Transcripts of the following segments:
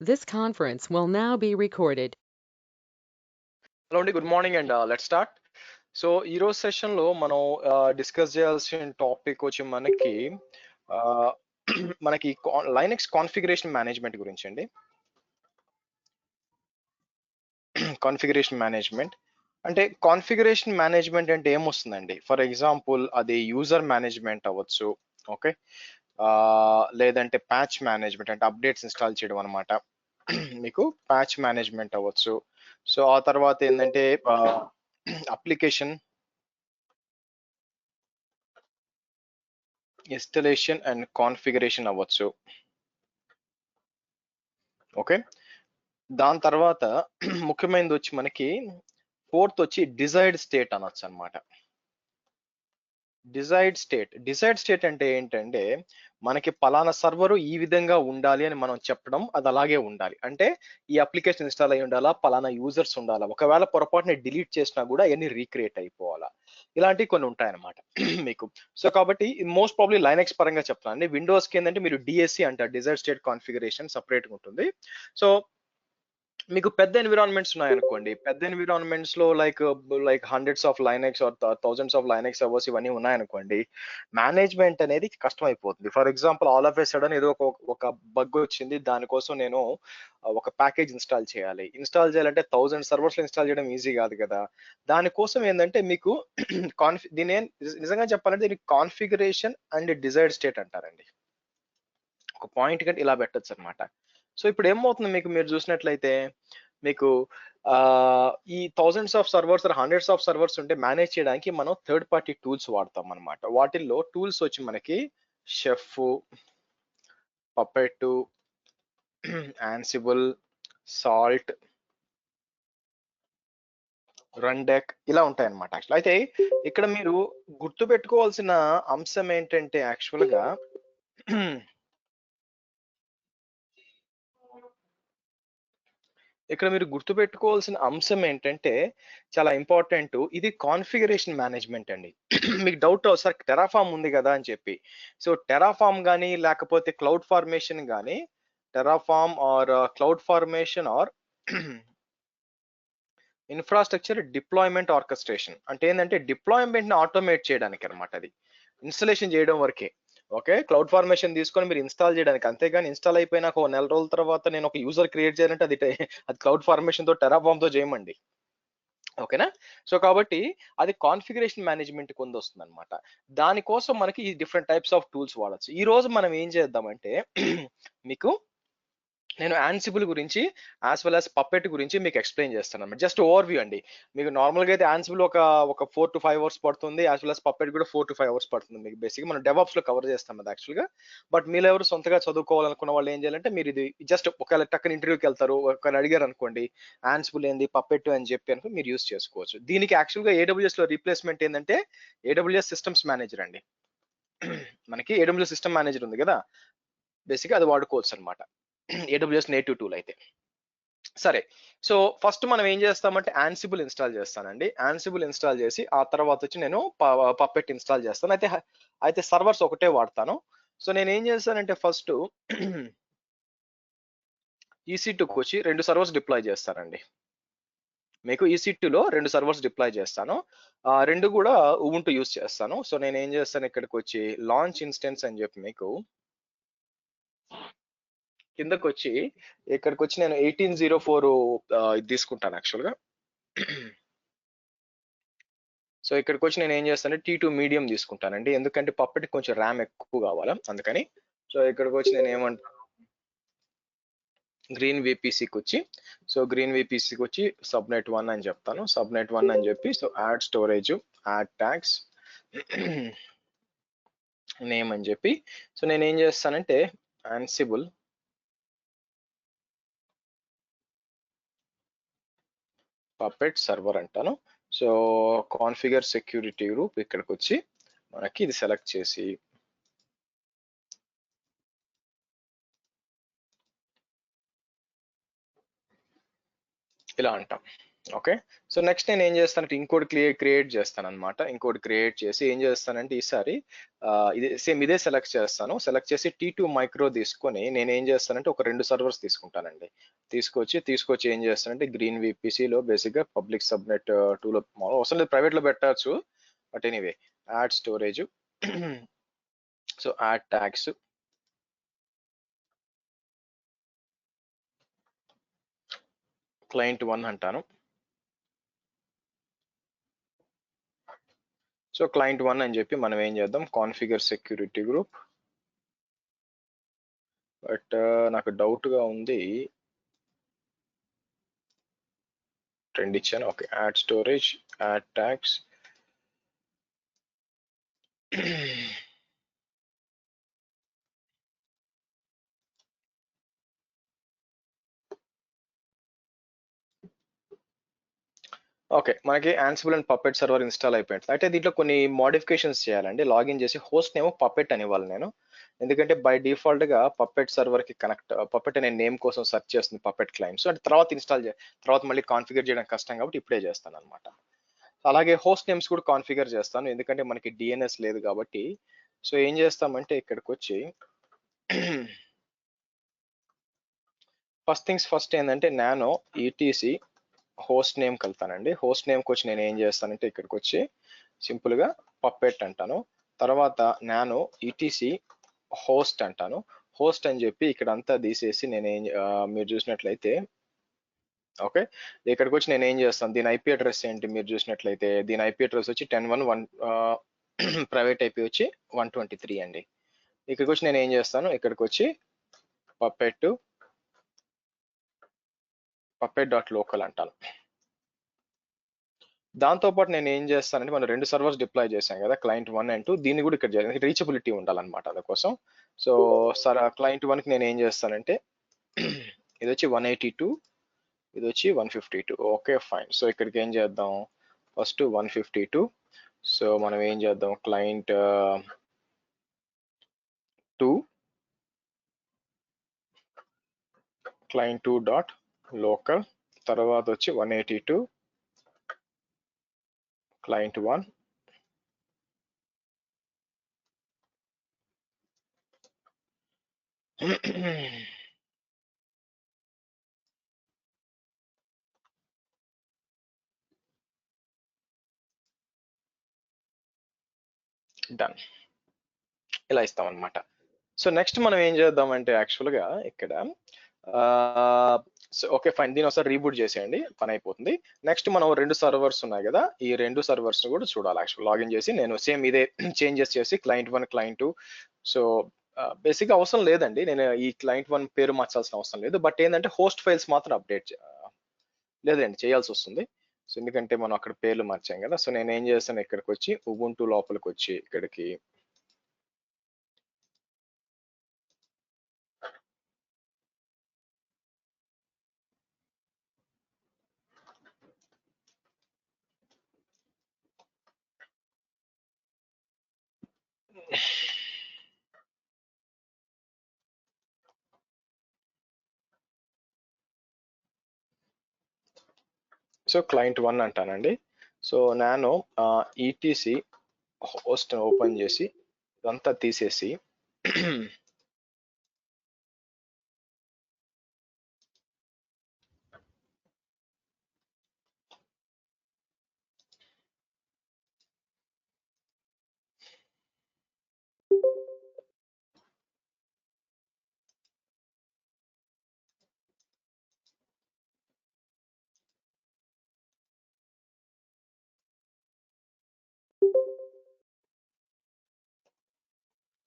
This conference will now be recorded. Hello అండి, good morning and let start. So ఈరోజు సెషన్లో మనం discuss చేయాల్సిన టాపిక్ వచ్చి మనకి లైనక్స్ కాన్ఫిగరేషన్ మేనేజ్మెంట్ గురించి అండి. కాన్ఫిగరేషన్ మేనేజ్మెంట్ అంటే ఏమొస్తుందండి? ఫర్ ఎగ్జాంపుల్ అది యూజర్ మేనేజ్మెంట్ అవ్వచ్చు, ఓకే, లేదంటే ప్యాచ్ మేనేజ్మెంట్ అంటే అప్డేట్స్ ఇన్స్టాల్ చేయడం అనమాట. మీకు ప్యాచ్ మేనేజ్మెంట్ అవ్వచ్చు. సో ఆ తర్వాత ఏంటంటే అప్లికేషన్ ఇన్స్టలేషన్ అండ్ కాన్ఫిగరేషన్ అవ్వచ్చు, ఓకే. దాని తర్వాత ముఖ్యమైనది వచ్చి మనకి ఫోర్త్ వచ్చి డిజైర్డ్ స్టేట్ అనొచ్చు అనమాట. డిజైర్డ్ స్టేట్ అంటే ఏంటంటే మనకి పలానా సర్వర్ ఈ విధంగా ఉండాలి అని మనం చెప్పడం, అది అలాగే ఉండాలి. అంటే ఈ అప్లికేషన్ ఇన్స్టాల్ అయి ఉండాలా, పలానా యూజర్స్ ఉండాలా, ఒకవేళ పొరపాటున డిలీట్ చేసినా కూడా అవన్నీ రీక్రియేట్ అయిపోవాలా, ఇలాంటివి కొన్ని ఉంటాయన్నమాట మీకు. సో కాబట్టి మోస్ట్ ప్రాబ్లీ లైనక్స్ పరంగా చెప్తానండి. విండోస్ కి ఏంటంటే మీరు డిఎస్సి అంటారు, డిజైర్డ్ స్టేట్ కాన్ఫిగరేషన్ సపరేట్ గా ఉంటుంది. సో మీకు పెద్ద ఎన్విరాన్మెంట్స్ ఉన్నాయనుకోండి, పెద్ద ఎన్విరాన్మెంట్స్ లో like hundreds of Linux or thousands of Linux servers ఇవన్నీ ఉన్నాయనుకోండి, మేనేజ్మెంట్ అనేది కష్టం అయిపోతుంది. For example all of a sudden ఏదో ఒక బగ్ వచ్చింది, దానికోసం నేను ఒక ప్యాకేజ్ ఇన్స్టాల్ చేయాలంటే 1000 సర్వర్స్ లో ఇన్స్టాల్ చేయడం ఈజీ కాదు కదా. దానికోసం ఏంటంటే మీకు దీని నిజంగా చెప్పాలంటే దీనికి కాన్ఫిగరేషన్ అండ్ డిజైర్డ్ స్టేట్ అంటారండి. ఒక పాయింట్ కంటే ఇలా పెట్టొచ్చు అనమాట. సో ఇప్పుడు ఏమవుతుంది, మీరు చూసినట్లయితే మీకు ఈ thousands of servers hundreds of servers ఉంటే మేనేజ్ చేయడానికి మనం థర్డ్ పార్టీ టూల్స్ వాడతాం అనమాట. వాటిల్లో టూల్స్ వచ్చి మనకి షెఫ్, పపెట్, యాన్సిబుల్, సాల్ట్, రన్డెక్ ఇలా ఉంటాయి అనమాట. యాక్చువల్ అయితే ఇక్కడ మీరు గుర్తు పెట్టుకోవాల్సిన అంశం ఏంటంటే యాక్చువల్ గా ఇక్కడ మీరు గుర్తుపెట్టుకోవాల్సిన అంశం ఏంటంటే చాలా ఇంపార్టెంట్, ఇది కాన్ఫిగరేషన్ మేనేజ్మెంట్ అండి. మీకు డౌట్ సార్ టెరాఫామ్ ఉంది కదా అని చెప్పి. సో టెరాఫామ్ కానీ లేకపోతే క్లౌడ్ ఫార్మేషన్ కానీ, Terraform or cloud formation or infrastructure deployment orchestration అంటే ఏంటంటే డిప్లాయ్మెంట్ ని ఆటోమేట్ చేయడానికి అనమాట. అది ఇన్స్టలేషన్ చేయడం వరకే, ఓకే. క్లౌడ్ ఫార్మేషన్ తీసుకొని మీరు ఇన్స్టాల్ చేయడానికి, అంతేగాని ఇన్స్టాల్ అయిపోయినాక ఒక నెల రోజుల తర్వాత నేను ఒక యూజర్ క్రియేట్ చేయాలంటే అది క్లౌడ్ ఫార్మేషన్ తో టెరాఫామ్ తో చేయమండి, ఓకేనా. సో కాబట్టి అది కాన్ఫిగరేషన్ మేనేజ్మెంట్ కింద వస్తుంది అనమాట. దానికోసం మనకి ఈ డిఫరెంట్ టైప్స్ ఆఫ్ టూల్స్ వాడచ్చు. ఈ రోజు మనం ఏం చేద్దామంటే మీకు నేను యాన్సిబుల్ గురించి యాజ్ వెల్ యాజ్ పప్పెట్ గురించి మీకు ఎక్స్ప్లెయిన్ చేస్తాను అనమాట. జస్ట్ ఓవర్ వ్యూ అండి. మీకు నార్మల్గా అయితే యాన్సిబుల్ ఒక 4 to 5 అవర్స్ పడుతుంది, యాజ్ వెల్ యాజ్ పప్పెట్ కూడా 4 to 5 అవర్స్ పడుతుంది. మీకు బేసిక్గా మనం డెవాప్స్ లో కవర్ చేస్తాం అది యాక్చువల్గా. బట్ మీరు ఎవరు సొంతగా చదువుకోవాలనుకున్న వాళ్ళు ఏం చేయాలంటే మీరు ఇది జస్ట్ ఒకవేళ టక్కన ఇంటర్వ్యూకి వెళ్తారు, ఒకవేళ అడిగారు అనుకోండి యాన్సిబుల్ ఏంది పప్పెట్ అని చెప్పి అనుకో మీరు యూస్ చేసుకోవచ్చు. దీనికి యాక్చువల్గా ఏడబ్ల్యూఎస్ లో రీప్లేస్మెంట్ ఏంటంటే ఏడబ్ల్యూఎస్ సిస్టమ్స్ మేనేజర్ అండి. మనకి ఏడబ్ల్యూఎస్ సిస్టమ్ మేనేజర్ ఉంది కదా, బేసిక్గా అది వాడుకోవచ్చు అనమాట. ఏడబ్ల్యూఎస్ నేటివ్ టూల్ అయితే సరే. సో ఫస్ట్ మనం ఏం చేస్తామంటే యాన్సిబుల్ ఇన్స్టాల్ చేస్తానండి. యాన్సిబుల్ ఇన్స్టాల్ చేసి ఆ తర్వాత వచ్చి నేను పప్పెట్ ఇన్స్టాల్ చేస్తాను. అయితే సర్వర్స్ ఒకటే వాడతాను. సో నేను ఏం చేస్తానంటే ఫస్ట్ EC2కి వచ్చి 2 సర్వర్స్ డిప్లాయ్ చేస్తానండి. మీకు EC2లో 2 సర్వర్స్ డిప్లాయ్ చేస్తాను. రెండు కూడా ఉబుంటూ యూస్ చేస్తాను. సో నేను ఏం చేస్తాను, ఇక్కడికి వచ్చి లాంచ్ ఇన్స్టెన్స్ అని చెప్పి మీకు కిందకి వచ్చి ఇక్కడికి వచ్చి నేను 1804 ఇది తీసుకుంటాను యాక్చువల్గా. సో ఇక్కడికి వచ్చి నేను ఏం చేస్తానంటే T2 మీడియం తీసుకుంటానండి, ఎందుకంటే పప్పెట్ కొంచెం ర్యామ్ ఎక్కువ కావాలా అందుకని. సో ఇక్కడికి వచ్చి నేను ఏమంటాను, గ్రీన్ VPCకి వచ్చి సబ్నెట్ 1 అని చెప్తాను. సబ్నెట్ 1 అని చెప్పి so add storage, add tags, name అని చెప్పి సో నేను ఏం చేస్తానంటే యాన్సిబుల్ పప్పెట్ సర్వర్ అంటాను. సో కాన్ఫిగర్ సెక్యూరిటీ గ్రూప్ ఇక్కడికి వచ్చి మనకి ఇది సెలెక్ట్ చేసి ఇలా అంటాం. ఓకే. సో నెక్స్ట్ నేను ఏం చేస్తానంటే ఇంకోటి క్రియేట్ చేస్తాను అనమాట. ఇంకోటి క్రియేట్ చేసి ఏం చేస్తానంటే ఈసారి ఇదే సెలెక్ట్ చేస్తాను. సెలెక్ట్ చేసి T2 మైక్రో తీసుకొని నేను ఏం చేస్తానంటే ఒక 2 సర్వర్స్ తీసుకుంటానండి. తీసుకొచ్చి ఏం చేస్తానంటే గ్రీన్ విపిసిలో బేసిక్గా పబ్లిక్ సబ్నెట్ 2లో అవసరం లేదు, ప్రైవేట్ లో పెట్టచ్చు. But anyway add storage so add tags client 1 అంటాను. సో క్లయింట్ 1 అని చెప్పి మనం ఏం చేద్దాం, కాన్ఫిగర్ సెక్యూరిటీ గ్రూప్. బట్ నాకు డౌట్ గా ఉంది, 2 ఇచ్చాను. Okay, add storage, add tags. Okay, మనకి Ansible and Puppet server install అయిపోయింది. అయితే దీంట్లో కొన్ని మోడిఫికేషన్స్ చేయాలండి. లాగిన్ చేసి హోస్ట్ నేమో పప్పెట్ అని ఇవ్వాలి నేను. ఎందుకంటే బై డిఫాల్ట్ గా పప్పెట్ సర్వర్ కి పప్పెట్ అనే నేమ్ కోసం సెర్చ్ చేస్తుంది పప్పెట్ క్లయింట్. సో అంటే తర్వాత మళ్ళీ కాన్ఫిగర్ చేయడం కష్టం కాబట్టి ఇప్పుడే చేస్తాను అనమాట. అలాగే హోస్ట్ నేమ్స్ కూడా కాన్ఫిగర్ చేస్తాను, ఎందుకంటే మనకి డిఎన్ఎస్ లేదు కాబట్టి. సో ఏం చేస్తామంటే ఇక్కడికి వచ్చి ఫస్ట్ థింగ్స్ ఫస్ట్ ఏంటంటే నానో ఈటీసీ హోస్ట్ నేమ్ కలుతానండి. హోస్ట్ నేమ్కి వచ్చి నేను ఏం చేస్తానంటే ఇక్కడికి వచ్చి సింపుల్ గా పప్పెట్ అంటాను. తర్వాత నానో ఈటీసీ హోస్ట్ అంటాను. హోస్ట్ అని చెప్పి ఇక్కడ అంతా తీసేసి మీరు చూసినట్లయితే ఓకే, ఇక్కడికి వచ్చి నేను ఏం చేస్తాను, దీని ఐపీ అడ్రస్ ఏంటి మీరు చూసినట్లయితే దీని ఐపీ అడ్రస్ వచ్చి 10.1.1, ప్రైవేట్ ఐపీ వచ్చి 123 అండి. ఇక్కడికి వచ్చి నేను ఏం చేస్తాను, ఇక్కడికి వచ్చి పప్పెట్ డాట్ లోకల్ అంటాను. దాంతో పాటు నేను ఏం చేస్తానంటే మనం 2 సర్వర్స్ డిప్లాయ్ చేశాం కదా, క్లయింట్ 1 అండ్ 2, దీన్ని కూడా ఇక్కడ చేయాలి, రీచబిలిటీ ఉండాలన్నమాట అందుకోసం. సో క్లయింట్ 1 కి నేను ఏం చేస్తానంటే ఇది వచ్చి 182, ఇది వచ్చి 152. Okay fine. సో ఇక్కడికి ఏం చేద్దాం, ఫస్ట్ 152. సో మనం ఏం చేద్దాం, క్లయింట్ 2 డాట్ లోకల్, తర్వాత వచ్చి 182 క్లయింట్ 1. డన్, ఇలా ఇస్తాం అనమాట. సో నెక్స్ట్ మనం ఏం చేద్దామంటే యాక్చువల్గా ఇక్కడ ఓకే ఫైన్, దీని ఒకసారి రీబూట్ చేసేయండి, పని అయిపోతుంది. నెక్స్ట్ మనం 2 సర్వర్స్ ఉన్నాయి కదా, ఈ 2 సర్వర్స్ కూడా చూడాలి. యాక్చువల్ లాగిన్ చేసి నేను సేమ్ ఇదే చేంజెస్ చేసి క్లయింట్ 1 క్లయింట్ 2. సో బేసిక్గా అవసరం లేదండి, నేను ఈ క్లయింట్ 1 పేరు మార్చాల్సిన అవసరం లేదు. బట్ ఏంటంటే హోస్ట్ ఫైల్స్ మాత్రం లేదండి చేయాల్సి వస్తుంది. సో ఎందుకంటే మనం అక్కడ పేర్లు మార్చాం కదా. సో నేను ఏం చేస్తాను, ఇక్కడికి వచ్చి ఉబుంటూ లోపలికి వచ్చి ఇక్కడికి సో క్లయింట్ 1 అంటానండి. సో నేను ఈటీసీ హోస్ట్ ఓపెన్ చేసి ఇదంతా తీసేసి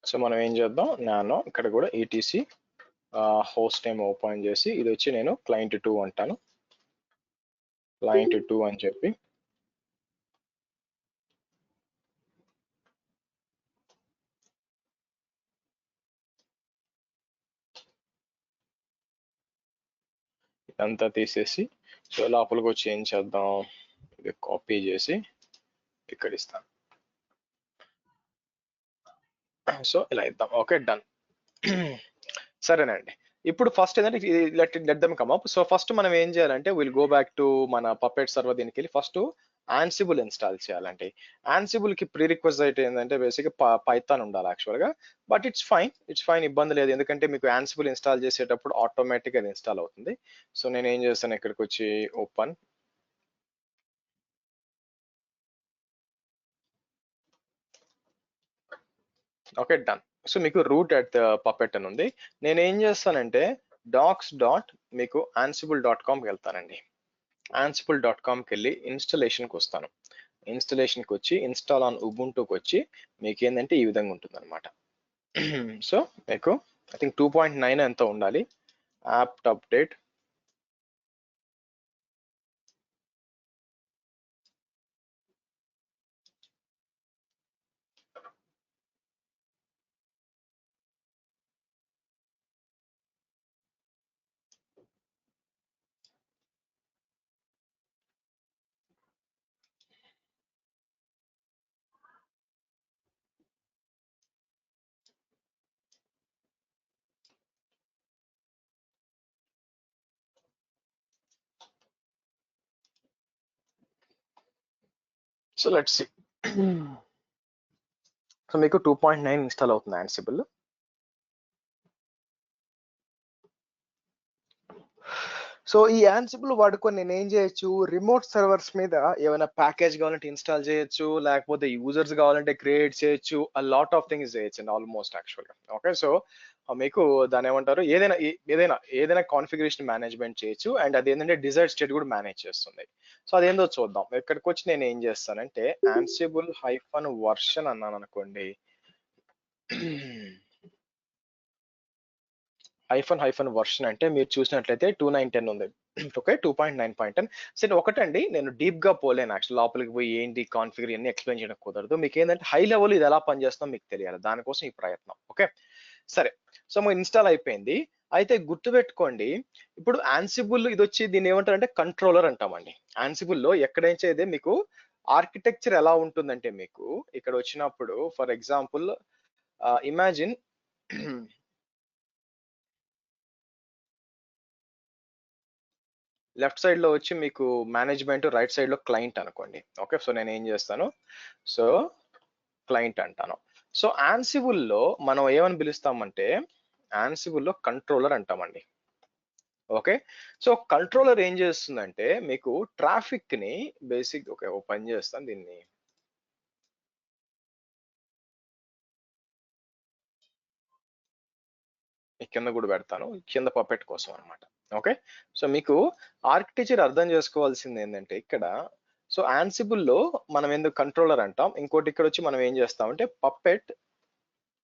సో మనం ఏం చేద్దాం, నానో ఇక్కడ కూడా ఈటీసీ హోస్ట్ నేమ్ ఓపెన్ చేసి ఇది వచ్చి నేను క్లయింట్ 2 అంటాను. క్లయింట్ 2 అని చెప్పి ఇదంతా తీసేసి సో లోపలికి వచ్చి ఏం చేద్దాం, ఇది కాపీ చేసి ఇక్కడ ఇస్తాను. సో ఇలా ఇద్దాం. Okay done. సరేనండి, ఇప్పుడు ఫస్ట్ ఏంటంటే let them come up. So first మనం ఏం చేయాలంటే విల్ గో బ్యాక్ టు మన పపెట్ సర్వర్ దీనికి వెళ్ళి ఫస్ట్ ఆన్సిబుల్ ఇన్స్టాల్ చేయాలంటే ఆన్సిబుల్ కి ప్రీ రిక్వెస్ట్ ఏంటంటే బేసిక్ పైథాన్ ఉండాలి యాక్చువల్ గా. బట్ ఇట్స్ ఫైన్ ఇబ్బంది లేదు, ఎందుకంటే మీకు ఆన్సిబుల్ ఇన్స్టాల్ చేసేటప్పుడు ఆటోమేటిక్ అది ఇన్స్టాల్ అవుతుంది. సో నేను ఏం చేస్తాను, ఇక్కడికి వచ్చి ఓపెన్. Okay done. సో మీకు రూట్ అట్ పపెట్ అని ఉంది. నేను ఏం చేస్తానంటే docs. మీకు ansible.comకి వెళ్తానండి. ansible.comకి వెళ్ళి ఇన్స్టలేషన్కి వస్తాను. ఇన్స్టలేషన్కి వచ్చి ఇన్స్టాల్ ఆన్ ఉబుంటుకి వచ్చి మీకు ఏంటంటే ఈ విధంగా ఉంటుంది అనమాట. సో మీకు ఐ థింక్ 2.9 ఎంత ఉండాలి. App update so let's see. So మీకు 2.9 ఇన్స్టాల్ అవుతుంది యాన్సిబుల్. సో ఈ యాన్సిబుల్ వాడుకొని నేను ఏం చేయొచ్చు, రిమోట్ సర్వర్స్ మీద ఏమైనా ప్యాకేజ్ కావాలంటే ఇన్స్టాల్ చేయొచ్చు, లేకపోతే యూజర్స్ కావాలంటే క్రియేట్ చేయొచ్చు, ఆ లాట్ ఆఫ్ థింగ్స్ చేయొచ్చు అండి ఆల్మోస్ట్ యాక్చువల్ గా. ఓకే సో మీకు దాని ఏమంటారు, ఏదైనా కాన్ఫిగరేషన్ మేనేజ్మెంట్ చేయొచ్చు, అండ్ అది ఏంటంటే డిజైర్డ్ స్టేట్ కూడా మేనేజ్ చేస్తుంది. సో అదేందో చూద్దాం. ఇక్కడికి వచ్చి నేను ఏం చేస్తానంటే యాన్సిబుల్ -వర్షన్ అన్నాను అనుకోండి. వర్షన్ అంటే మీరు చూసినట్లయితే 2.9.10 ఉంది. ఓకే 2.9.10. సరే ఒకటండి, నేను డీప్ గా పోలేను యాక్చువల్, లోపలికి పోయి ఏంటి కాన్ఫిగర్ అన్ని ఎక్స్ప్లెయిన్ చేయడం కుదరదు. మీకు ఏంటంటే హై లెవెల్ ఇది ఎలా పనిచేస్తుందో మీకు తెలియాలి, దానికోసం ఈ ప్రయత్నం. ఓకే సరే. సో మా ఇన్స్టాల్ అయిపోయింది. అయితే గుర్తుపెట్టుకోండి, ఇప్పుడు యాన్సిబుల్ ఇది వచ్చి దీన్ని ఏమంటారంటే కంట్రోలర్ అంటామండి. యాన్సిబుల్ లో ఎక్కడైతే మీకు ఆర్కిటెక్చర్ ఎలా ఉంటుందంటే, మీకు ఇక్కడ వచ్చినప్పుడు for example imagine left side లో వచ్చి మీకు మేనేజ్మెంట్, రైట్ సైడ్ లో క్లయింట్ అనుకోండి. ఓకే సో నేను ఏం చేస్తాను, సో క్లయింట్ అంటాను. సో యాన్సిబుల్ లో మనం ఏమని పిలుస్తామంటే యాన్సిబుల్ లో కంట్రోలర్ అంటామండి. ఓకే సో కంట్రోలర్ ఏం చేస్తుందంటే మీకు ట్రాఫిక్ ని బేసిక్, ఓకే ఓ పని చేస్తాను దీన్ని కింద కూడా పెడతాను, కింద పపెట్ కోసం అనమాట. ఓకే సో మీకు ఆర్కిటెక్చర్ అర్థం చేసుకోవాల్సింది ఏంటంటే ఇక్కడ, సో యాన్సిబుల్ లో మనం ఎందుకు కంట్రోలర్ అంటాం, ఇంకోటి ఇక్కడ వచ్చి మనం ఏం చేస్తామంటే పప్పెట్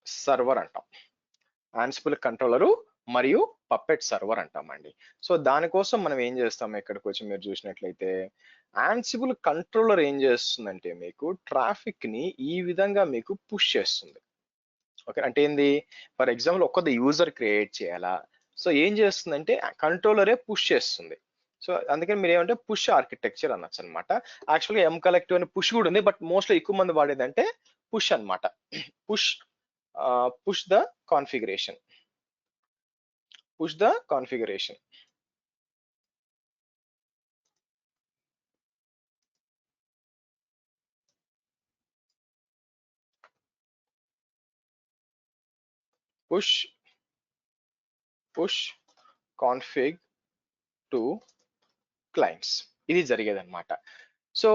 సర్వర్ అంటాం. యాన్సిబుల్ కంట్రోలరు మరియు పప్పెట్ సర్వర్ అంటామండి. సో దానికోసం మనం ఏం చేస్తాం, ఇక్కడికి వచ్చి మీరు చూసినట్లయితే యాన్సిబుల్ కంట్రోలర్ ఏం చేస్తుందంటే మీకు ట్రాఫిక్ ని ఈ విధంగా మీకు పుష్ చేస్తుంది. ఓకే అంటే ఏంది, ఫర్ ఎగ్జాంపుల్ ఒక్కది యూజర్ క్రియేట్ చేయాలా, సో ఏం చేస్తుందంటే కంట్రోలరే పుష్ చేస్తుంది. సో అందుకని మీరు ఏమంటే పుష్ ఆర్కిటెక్చర్ అనొచ్చు అనమాట. యాక్చువల్గా ఎం కలెక్టివ్ అని పుష్ కూడా ఉంది, బట్ మోస్ట్లీ ఎక్కువ మంది వాడేది అంటే పుష్ అనమాట. Push push the configuration, push the configuration. Push push config to clients, ఇది జరిగేది అనమాట. సో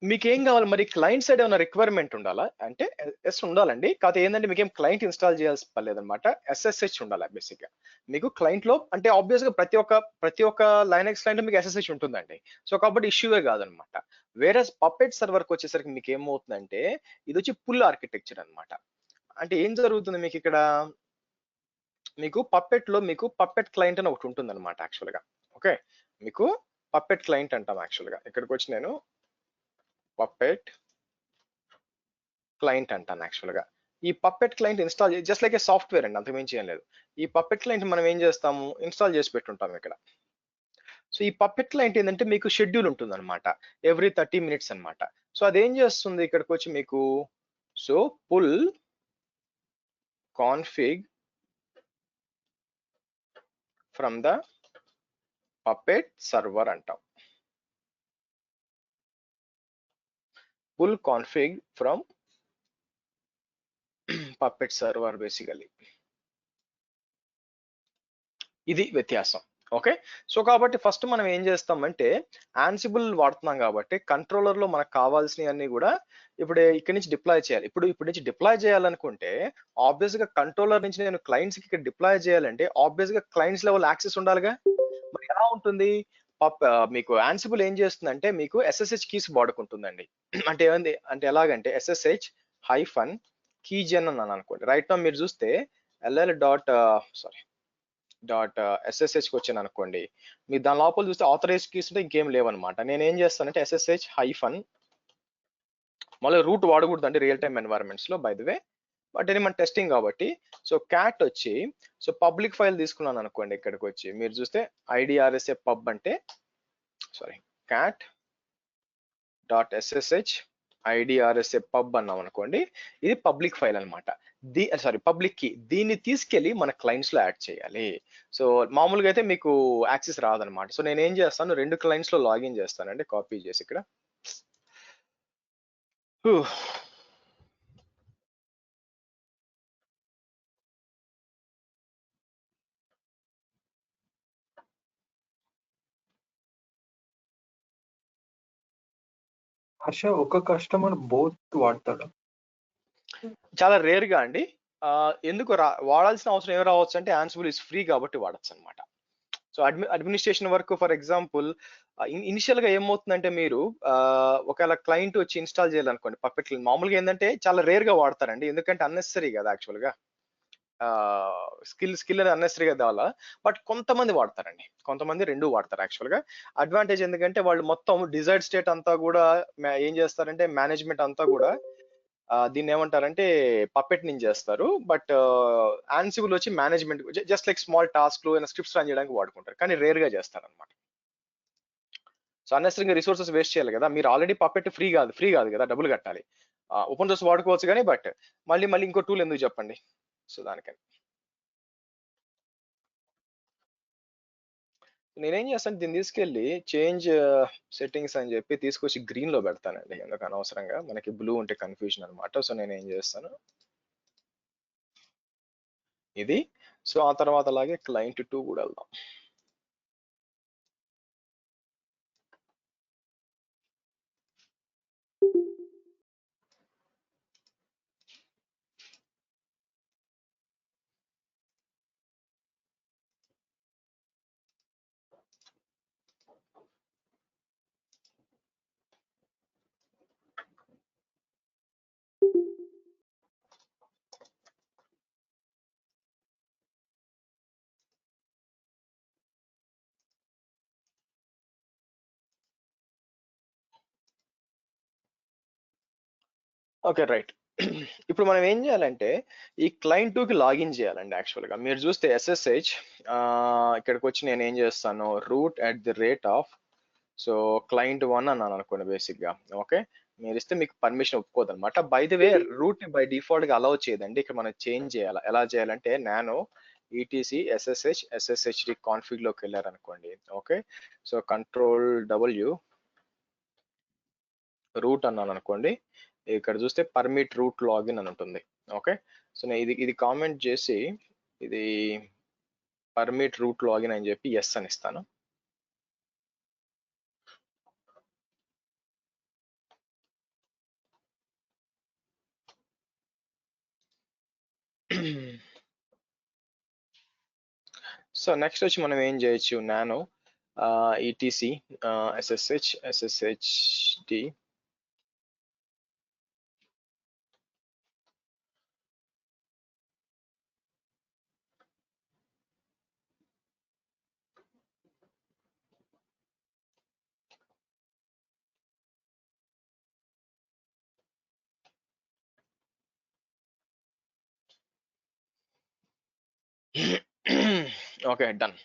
మీకు ఏం కావాలి మరి, క్లయింట్ సైడ్ ఏమైనా రిక్వైర్మెంట్ ఉండాలా అంటే ఎస్ ఉండాలండి. కాకపోతే ఏంటంటే మీకేం క్లయింట్ ఇన్స్టాల్ చేయాల్సి పర్లేదు అనమాట, SSH ఉండాలి బేసిక్ గా. మీకు క్లయింట్ లో అంటే ఆబ్వియస్ గా ప్రతి ఒక్క లైనక్స్ క్లయింట్ మీకు SSH ఉంటుందండి. సో కాబట్టి ఇష్యూవే కాదనమాట. వేరే పప్పెట్ సర్వర్ కి వచ్చేసరికి మీకు ఏమవుతుందంటే ఇది వచ్చి పుల్ ఆర్కిటెక్చర్ అనమాట. అంటే ఏం జరుగుతుంది మీకు ఇక్కడ, మీకు పప్పెట్ లో మీకు పప్పెట్ క్లయింట్ అని ఒకటి ఉంటుంది అనమాట యాక్చువల్ గా. ఓకే మీకు పప్పెట్ క్లయింట్ అంటాం యాక్చువల్ గా. ఇక్కడికి వచ్చి నేను పప్పెట్ క్లయింట్ అంటాను యాక్చువల్ గా. ఈ puppet client install just like ఏ సాఫ్ట్వేర్ అండి, అంతకుమించి ఏం లేదు. ఈ పప్పెట్ క్లయింట్ మనం ఏం చేస్తాము, ఇన్స్టాల్ చేసి పెట్టుంటాం ఇక్కడ. సో ఈ పప్పెట్ క్లయింట్ ఏంటంటే మీకు షెడ్యూల్ ఉంటుంది అనమాట, ఎవ్రీ 30 minutes అనమాట. సో అదేం చేస్తుంది ఇక్కడికి వచ్చి మీకు, so pull config from the Puppet server అంటాం. Pull config from Puppet server basically. ఇది వ్యత్యాసం. ఓకే, సో కాబట్టి ఫస్ట్ మనం ఏం చేస్తామంటే ఆన్సిబుల్ వాడుతున్నాం కాబట్టి కంట్రోలర్ లో మనకు కావాల్సినవన్నీ కూడా ఇప్పుడు ఇక్కడి నుంచి డిప్లాయ్ చేయాలి. ఇప్పుడు నుంచి డిప్లాయ్ చేయాలనుకుంటే ఆబ్వియస్ గా కంట్రోలర్ నుంచి నేను క్లయింట్స్ కి ఇక్కడ డిప్లాయ్ చేయాలంటే ఆబ్వియస్ గా క్లయింట్స్ లెవెల్ యాక్సెస్ ఉండాలిగా. మరి ఎలా ఉంటుంది? మీకు ఆన్సిబుల్ ఏం చేస్తుందంటే మీకు ఎస్ఎస్హెచ్ కీస్ వాడుకుంటుందండి. అంటే ఏమంది అంటే ఎలాగంటే ఎస్ఎస్హెచ్ హైఫన్ కీజెన్ అని అనుకోండి. రైట్ నౌ మీరు చూస్తే ఎల్ఎల్ డాట్ సారీ డాట్ ఎస్ఎస్హెచ్కి వచ్చాను అనుకోండి, మీరు దాని లోపల చూస్తే ఆథరైజ్ కీస్ ఉంటే ఇంకేం లేవన్నమాట. నేను ఏం చేస్తానంటే ఎస్ఎస్హెచ్ హైఫన్ మళ్ళీ రూట్ వాడకూడదు అంటే రియల్ టైమ్ ఎన్వైరన్మెంట్స్ లో, బై ద వే, బట్ ఇది మన టెస్టింగ్ కాబట్టి. సో క్యాట్ వచ్చి సో పబ్లిక్ ఫైల్ తీసుకున్నాను అనుకోండి, ఇక్కడికి వచ్చి మీరు చూస్తే ఐడిఆర్ఎస్ఏ పబ్ అంటే sorry cat dot SSH IDRSA pub అన్నాం అనుకోండి, ఇది పబ్లిక్ ఫైల్ అనమాట. పబ్లిక్ కీ, దీన్ని తీసుకెళ్లి మన క్లయింట్స్ లో యాడ్ చేయాలి. సో మామూలుగా అయితే మీకు యాక్సెస్ రాదనమాట. సో నేను ఏం చేస్తాను, 2 క్లయింట్స్ లో లాగిన్ చేస్తానండి, కాపీ చేసి ఇక్కడ. హర్ష, ఒక కస్టమర్ బోత్ వాడతాడు? చాలా రేర్ గా అండి. ఎందుకు వాడాల్సిన అవసరం ఏం రావచ్చు అంటే ఆన్సిబుల్ ఇస్ ఫ్రీ కాబట్టి వాడచ్చు అనమాట. So administration work for example initial గా ఏమవుతుందంటే మీరు ఒకవేళ క్లయింట్ వచ్చి ఇన్స్టాల్ చేయాలనుకోండి పప్పెట్, మామూలుగా ఏంటంటే చాలా రేర్ గా వాడతారండి, ఎందుకంటే అన్నెసరీ కదా యాక్చువల్ గా. స్కిల్ అనేది అన్నెసరీగా కావాలా, బట్ కొంతమంది వాడతారండి, కొంతమంది 2 వాడతారు యాక్చువల్ గా. అడ్వాంటేజ్ ఎందుకంటే వాళ్ళు మొత్తం డిజైర్డ్ స్టేట్ అంతా కూడా ఏం చేస్తారంటే మేనేజ్మెంట్ అంతా కూడా దీన్ని ఏమంటారంటే పప్పెట్ నుంచి చేస్తారు. బట్ ఆన్సిబుల్ వచ్చి మేనేజ్మెంట్ జస్ట్ లైక్ స్మాల్ టాస్క్లు స్క్రిప్ట్స్ రన్ చేయడానికి వాడుకుంటారు, కానీ రేర్ గా చేస్తారు అనమాట. సో అన్నెసరీగా రిసోర్సెస్ వేస్ట్ చేయాలి కదా. మీరు ఆల్రెడీ పప్పెట్ ఫ్రీ కాదు కదా, డబ్బులు కట్టాలి. ఓపెన్ సోర్స్ వాడుకోవచ్చు కానీ, బట్ మళ్ళీ ఇంకో టూల్ ఎందుకు చెప్పండి. సో దానికని నేనేం చేస్తాను, దీన్ని తీసుకెళ్ళి చేంజ్ సెట్టింగ్స్ అని చెప్పి తీసుకొచ్చి గ్రీన్ లో పెడతానండి, ఎందుకు అనవసరంగా మనకి బ్లూ ఉంటే కన్ఫ్యూజన్ అనమాట. సో నేను ఏం చేస్తాను ఇది. సో ఆ తర్వాత అలాగే క్లయింట్ 2 కూడా వెళ్దాం. Okay, right. ఇప్పుడు మనం ఏం చేయాలంటే ఈ క్లయింట్ 2కి లాగిన్ చేయాలండి. యాక్చువల్ గా మీరు చూస్తే ఎస్ఎస్హెచ్ ఇక్కడికి వచ్చి నేను ఏం చేస్తాను, root@, సో క్లయింట్ 1 అన్నాను అనుకోండి బేసిక్ గా. ఓకే, మీరు ఇస్తే మీకు పర్మిషన్ ఒప్పుకోదు అనమాట. బై ద వే రూట్ ని బై డిఫాల్ట్ గా అలౌ చేయదండి, ఇక్కడ మనం చేంజ్ చేయాలి. ఎలా చేయాలంటే నానో ఈటీసీ SSHD కాన్ఫిగ్ లోకి వెళ్ళారనుకోండి. ఓకే, సో Ctrl+W రూట్ అన్నాను అనుకోండి, ఇక్కడ చూస్తే పర్మిట్ రూట్ లాగిన్ అని ఉంటుంది. ఓకే, సో నేను ఇది కామెంట్ చేసి ఇది పర్మిట్ రూట్ లాగిన్ అని చెప్పి ఎస్ అని ఇస్తాను. సో నెక్స్ట్ వచ్చి మనం ఏం చేయొచ్చు, nano ETC SSHD okay, done.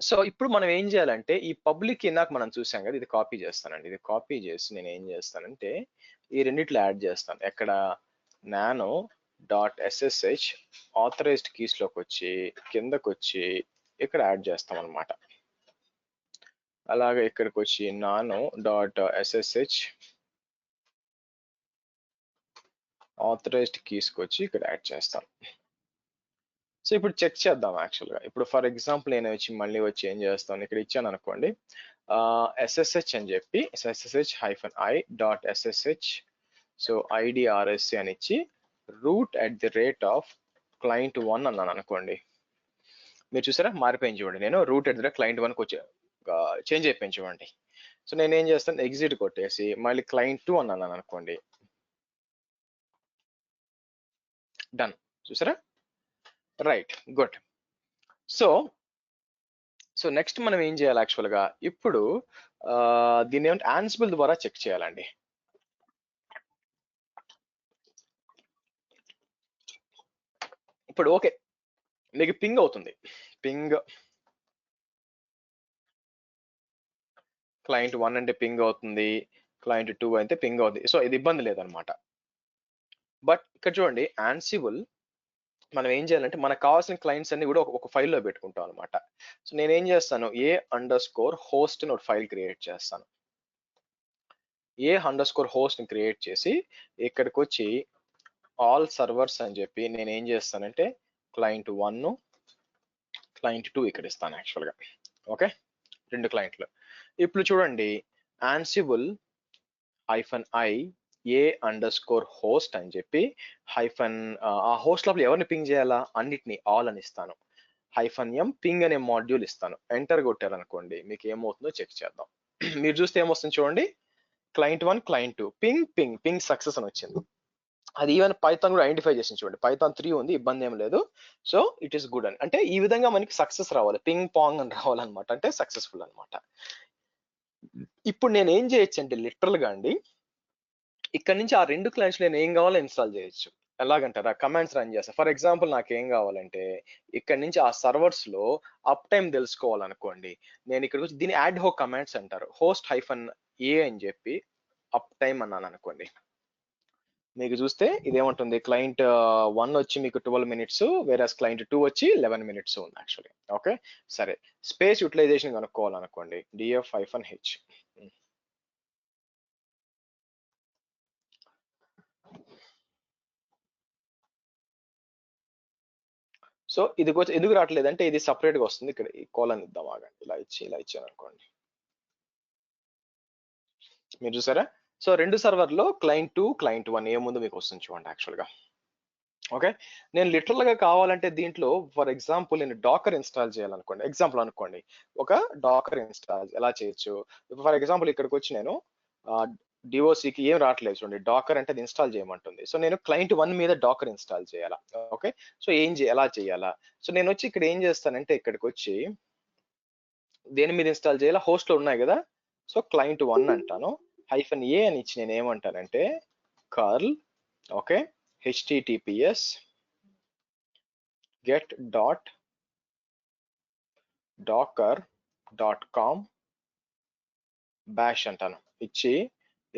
So ఇప్పుడు మనం ఏం చేయాలంటే ఈ పబ్లిక్ ఇందాక మనం చూసాం కదా, ఇది కాపీ చేస్తానండి. ఇది కాపీ చేసి నేను ఏం చేస్తానంటే ఈ రెండిట్లో యాడ్ చేస్తాను. ఎక్కడ nano dot SSH authorized keys లోకి వచ్చి కిందకు వచ్చి ఇక్కడ యాడ్ చేస్తాం అనమాట. అలాగే ఇక్కడికి వచ్చి నానో డాట్ ఎస్ఎస్హెచ్ ఆథరైజ్డ్ కీస్కి వచ్చి ఇక్కడ యాడ్ చేస్తాం. సో ఇప్పుడు చెక్ చేద్దాం యాక్చువల్గా. ఇప్పుడు ఫర్ ఎగ్జాంపుల్ నేను వచ్చి మళ్ళీ వచ్చి ఏం చేస్తాను, ఇక్కడ ఇచ్చాను అనుకోండి ఎస్ఎస్హెచ్ అని చెప్పి SSH-i.ssh సో IDRSC అని ఇచ్చి root@client1 అన్నాను అనుకోండి. మీరు చూసారా మారిపోయింది చూడండి, నేను root@client1కి వచ్చి చేంజ్ అయిపోయింది చూడండి. సో నేను ఏం చేస్తాను, ఎగ్జిట్ కొట్టేసి మళ్ళీ client2 అన్నాను అనుకోండి, డన్. చూసారా, రైట్, గుడ్. సో నెక్స్ట్ మనం ఏం చేయాలి యాక్చువల్గా, ఇప్పుడు దీన్ని ఏమంటే Ansible ద్వారా చెక్ చేయాలండి. ఇప్పుడు ఓకే మీకు పింగ్ అవుతుంది, పింగ్ client1 అంటే పింగ్ అవుతుంది, client2 అయితే పింగ్ అవుతుంది. సో ఇది ఇబ్బంది లేదనమాట. బట్ ఇక్కడ చూడండి Ansible మనం ఏం చేయాలంటే మనకు కావాల్సిన క్లయింట్స్ అన్ని కూడా ఒక ఫైల్లో పెట్టుకుంటాం అనమాట. సో నేను ఏం చేస్తాను, a_host అని ఒక ఫైల్ క్రియేట్ చేస్తాను. a_host ని క్రియేట్ చేసి ఇక్కడికి వచ్చి ఆల్ సర్వర్స్ అని చెప్పి నేను ఏం చేస్తానంటే client1 client2 ఇక్కడ ఇస్తాను యాక్చువల్గా. ఓకే, 2 క్లయింట్లు. ఇప్పుడు చూడండి Ansible -i a_host అని చెప్పి ఆ హోస్ట్ లోపల ఎవరిని పింగ్ చేయాలా, అన్నిటిని ఆల్ అని ఇస్తాను. -m పింగ్ అనే మాడ్యూల్ ఇస్తాను. ఎంటర్ కొట్టారనుకోండి మీకు ఏమవుతుందో చెక్ చేద్దాం. మీరు చూస్తే ఏమొస్తుంది చూడండి, client1 client2 పింగ్ సక్సెస్ అని వచ్చింది. అది ఈవెన్ పైథాన్ కూడా ఐడెంటిఫై చేసింది చూడండి, Python 3 ఉంది, ఇబ్బంది ఏం లేదు. సో ఇట్ ఈస్ గుడ్ అని, అంటే ఈ విధంగా మనకి సక్సెస్ రావాలి, పింగ్ పాంగ్ అని రావాలన్నమాట, అంటే సక్సెస్ఫుల్ అనమాట. ఇప్పుడు నేను ఏం చేయొచ్చు అంటే లిటరల్ గా అండి, ఇక్కడ నుంచి ఆ 2 క్లయింట్స్ నేను ఏం కావాలో ఇన్స్టాల్ చేయొచ్చు. ఎలాగంటారా, కమాండ్స్ రన్ చేస్తా. ఫర్ ఎగ్జాంపుల్ నాకు ఏం కావాలంటే ఇక్కడ నుంచి ఆ సర్వర్స్ లో అప్ టైం తెలుసుకోవాలనుకోండి, నేను ఇక్కడ వచ్చి దీన్ని యాడ్ హోక్ కమాండ్స్ అంటారు. host-a అని చెప్పి అప్ టైం అన్నాను అనుకోండి, మీకు చూస్తే ఇదేమంటుంది, client1 వచ్చి మీకు 12 minutes, వేరే client2 వచ్చి 11 minutes ఉంది యాక్చువల్లీ. ఓకే, సరే, స్పేస్ యూటిలైజేషన్ కనుక్కోవాలనుకోండి, df-h. సో ఇది వచ్చి ఎందుకు రావట్లేదంటే ఇది సపరేట్ గా వస్తుంది, ఇక్కడ ఈ కోలన్ ఇద్దాం, ఆగండి, ఇలా ఇచ్చాను అనుకోండి. మీరు చూసారా, సో 2 సర్వర్లో client2 client1 ఏముందో మీకు వస్తుంది చూడండి యాక్చువల్గా. ఓకే, నేను లిటరల్ గా కావాలంటే దీంట్లో ఫర్ ఎగ్జాంపుల్ నేను డాకర్ ఇన్స్టాల్ చేయాలనుకోండి, ఎగ్జాంపుల్ అనుకోండి, ఒక డాకర్ ఇన్స్టాల్ ఎలా చేయొచ్చు. ఫర్ ఎగ్జాంపుల్ ఇక్కడికి వచ్చి నేను DOCకి ఏం రావట్లేదు చూడండి, డాకర్ అంటే అది ఇన్స్టాల్ చేయమంటుంది. సో నేను client1 మీద డాకర్ ఇన్స్టాల్ చేయాలా. ఓకే, సో ఎలా చేయాలా, సో నేను వచ్చి ఇక్కడ ఏం చేస్తానంటే ఇక్కడికి వచ్చి దేని మీద ఇన్స్టాల్ చేయాలా, హోస్ట్ లో ఉన్నాయి కదా, సో client1 అంటాను, -a అని ఇచ్చి నేను ఏమంటానంటే curl, okay, https get.docker.com bash అంటాను.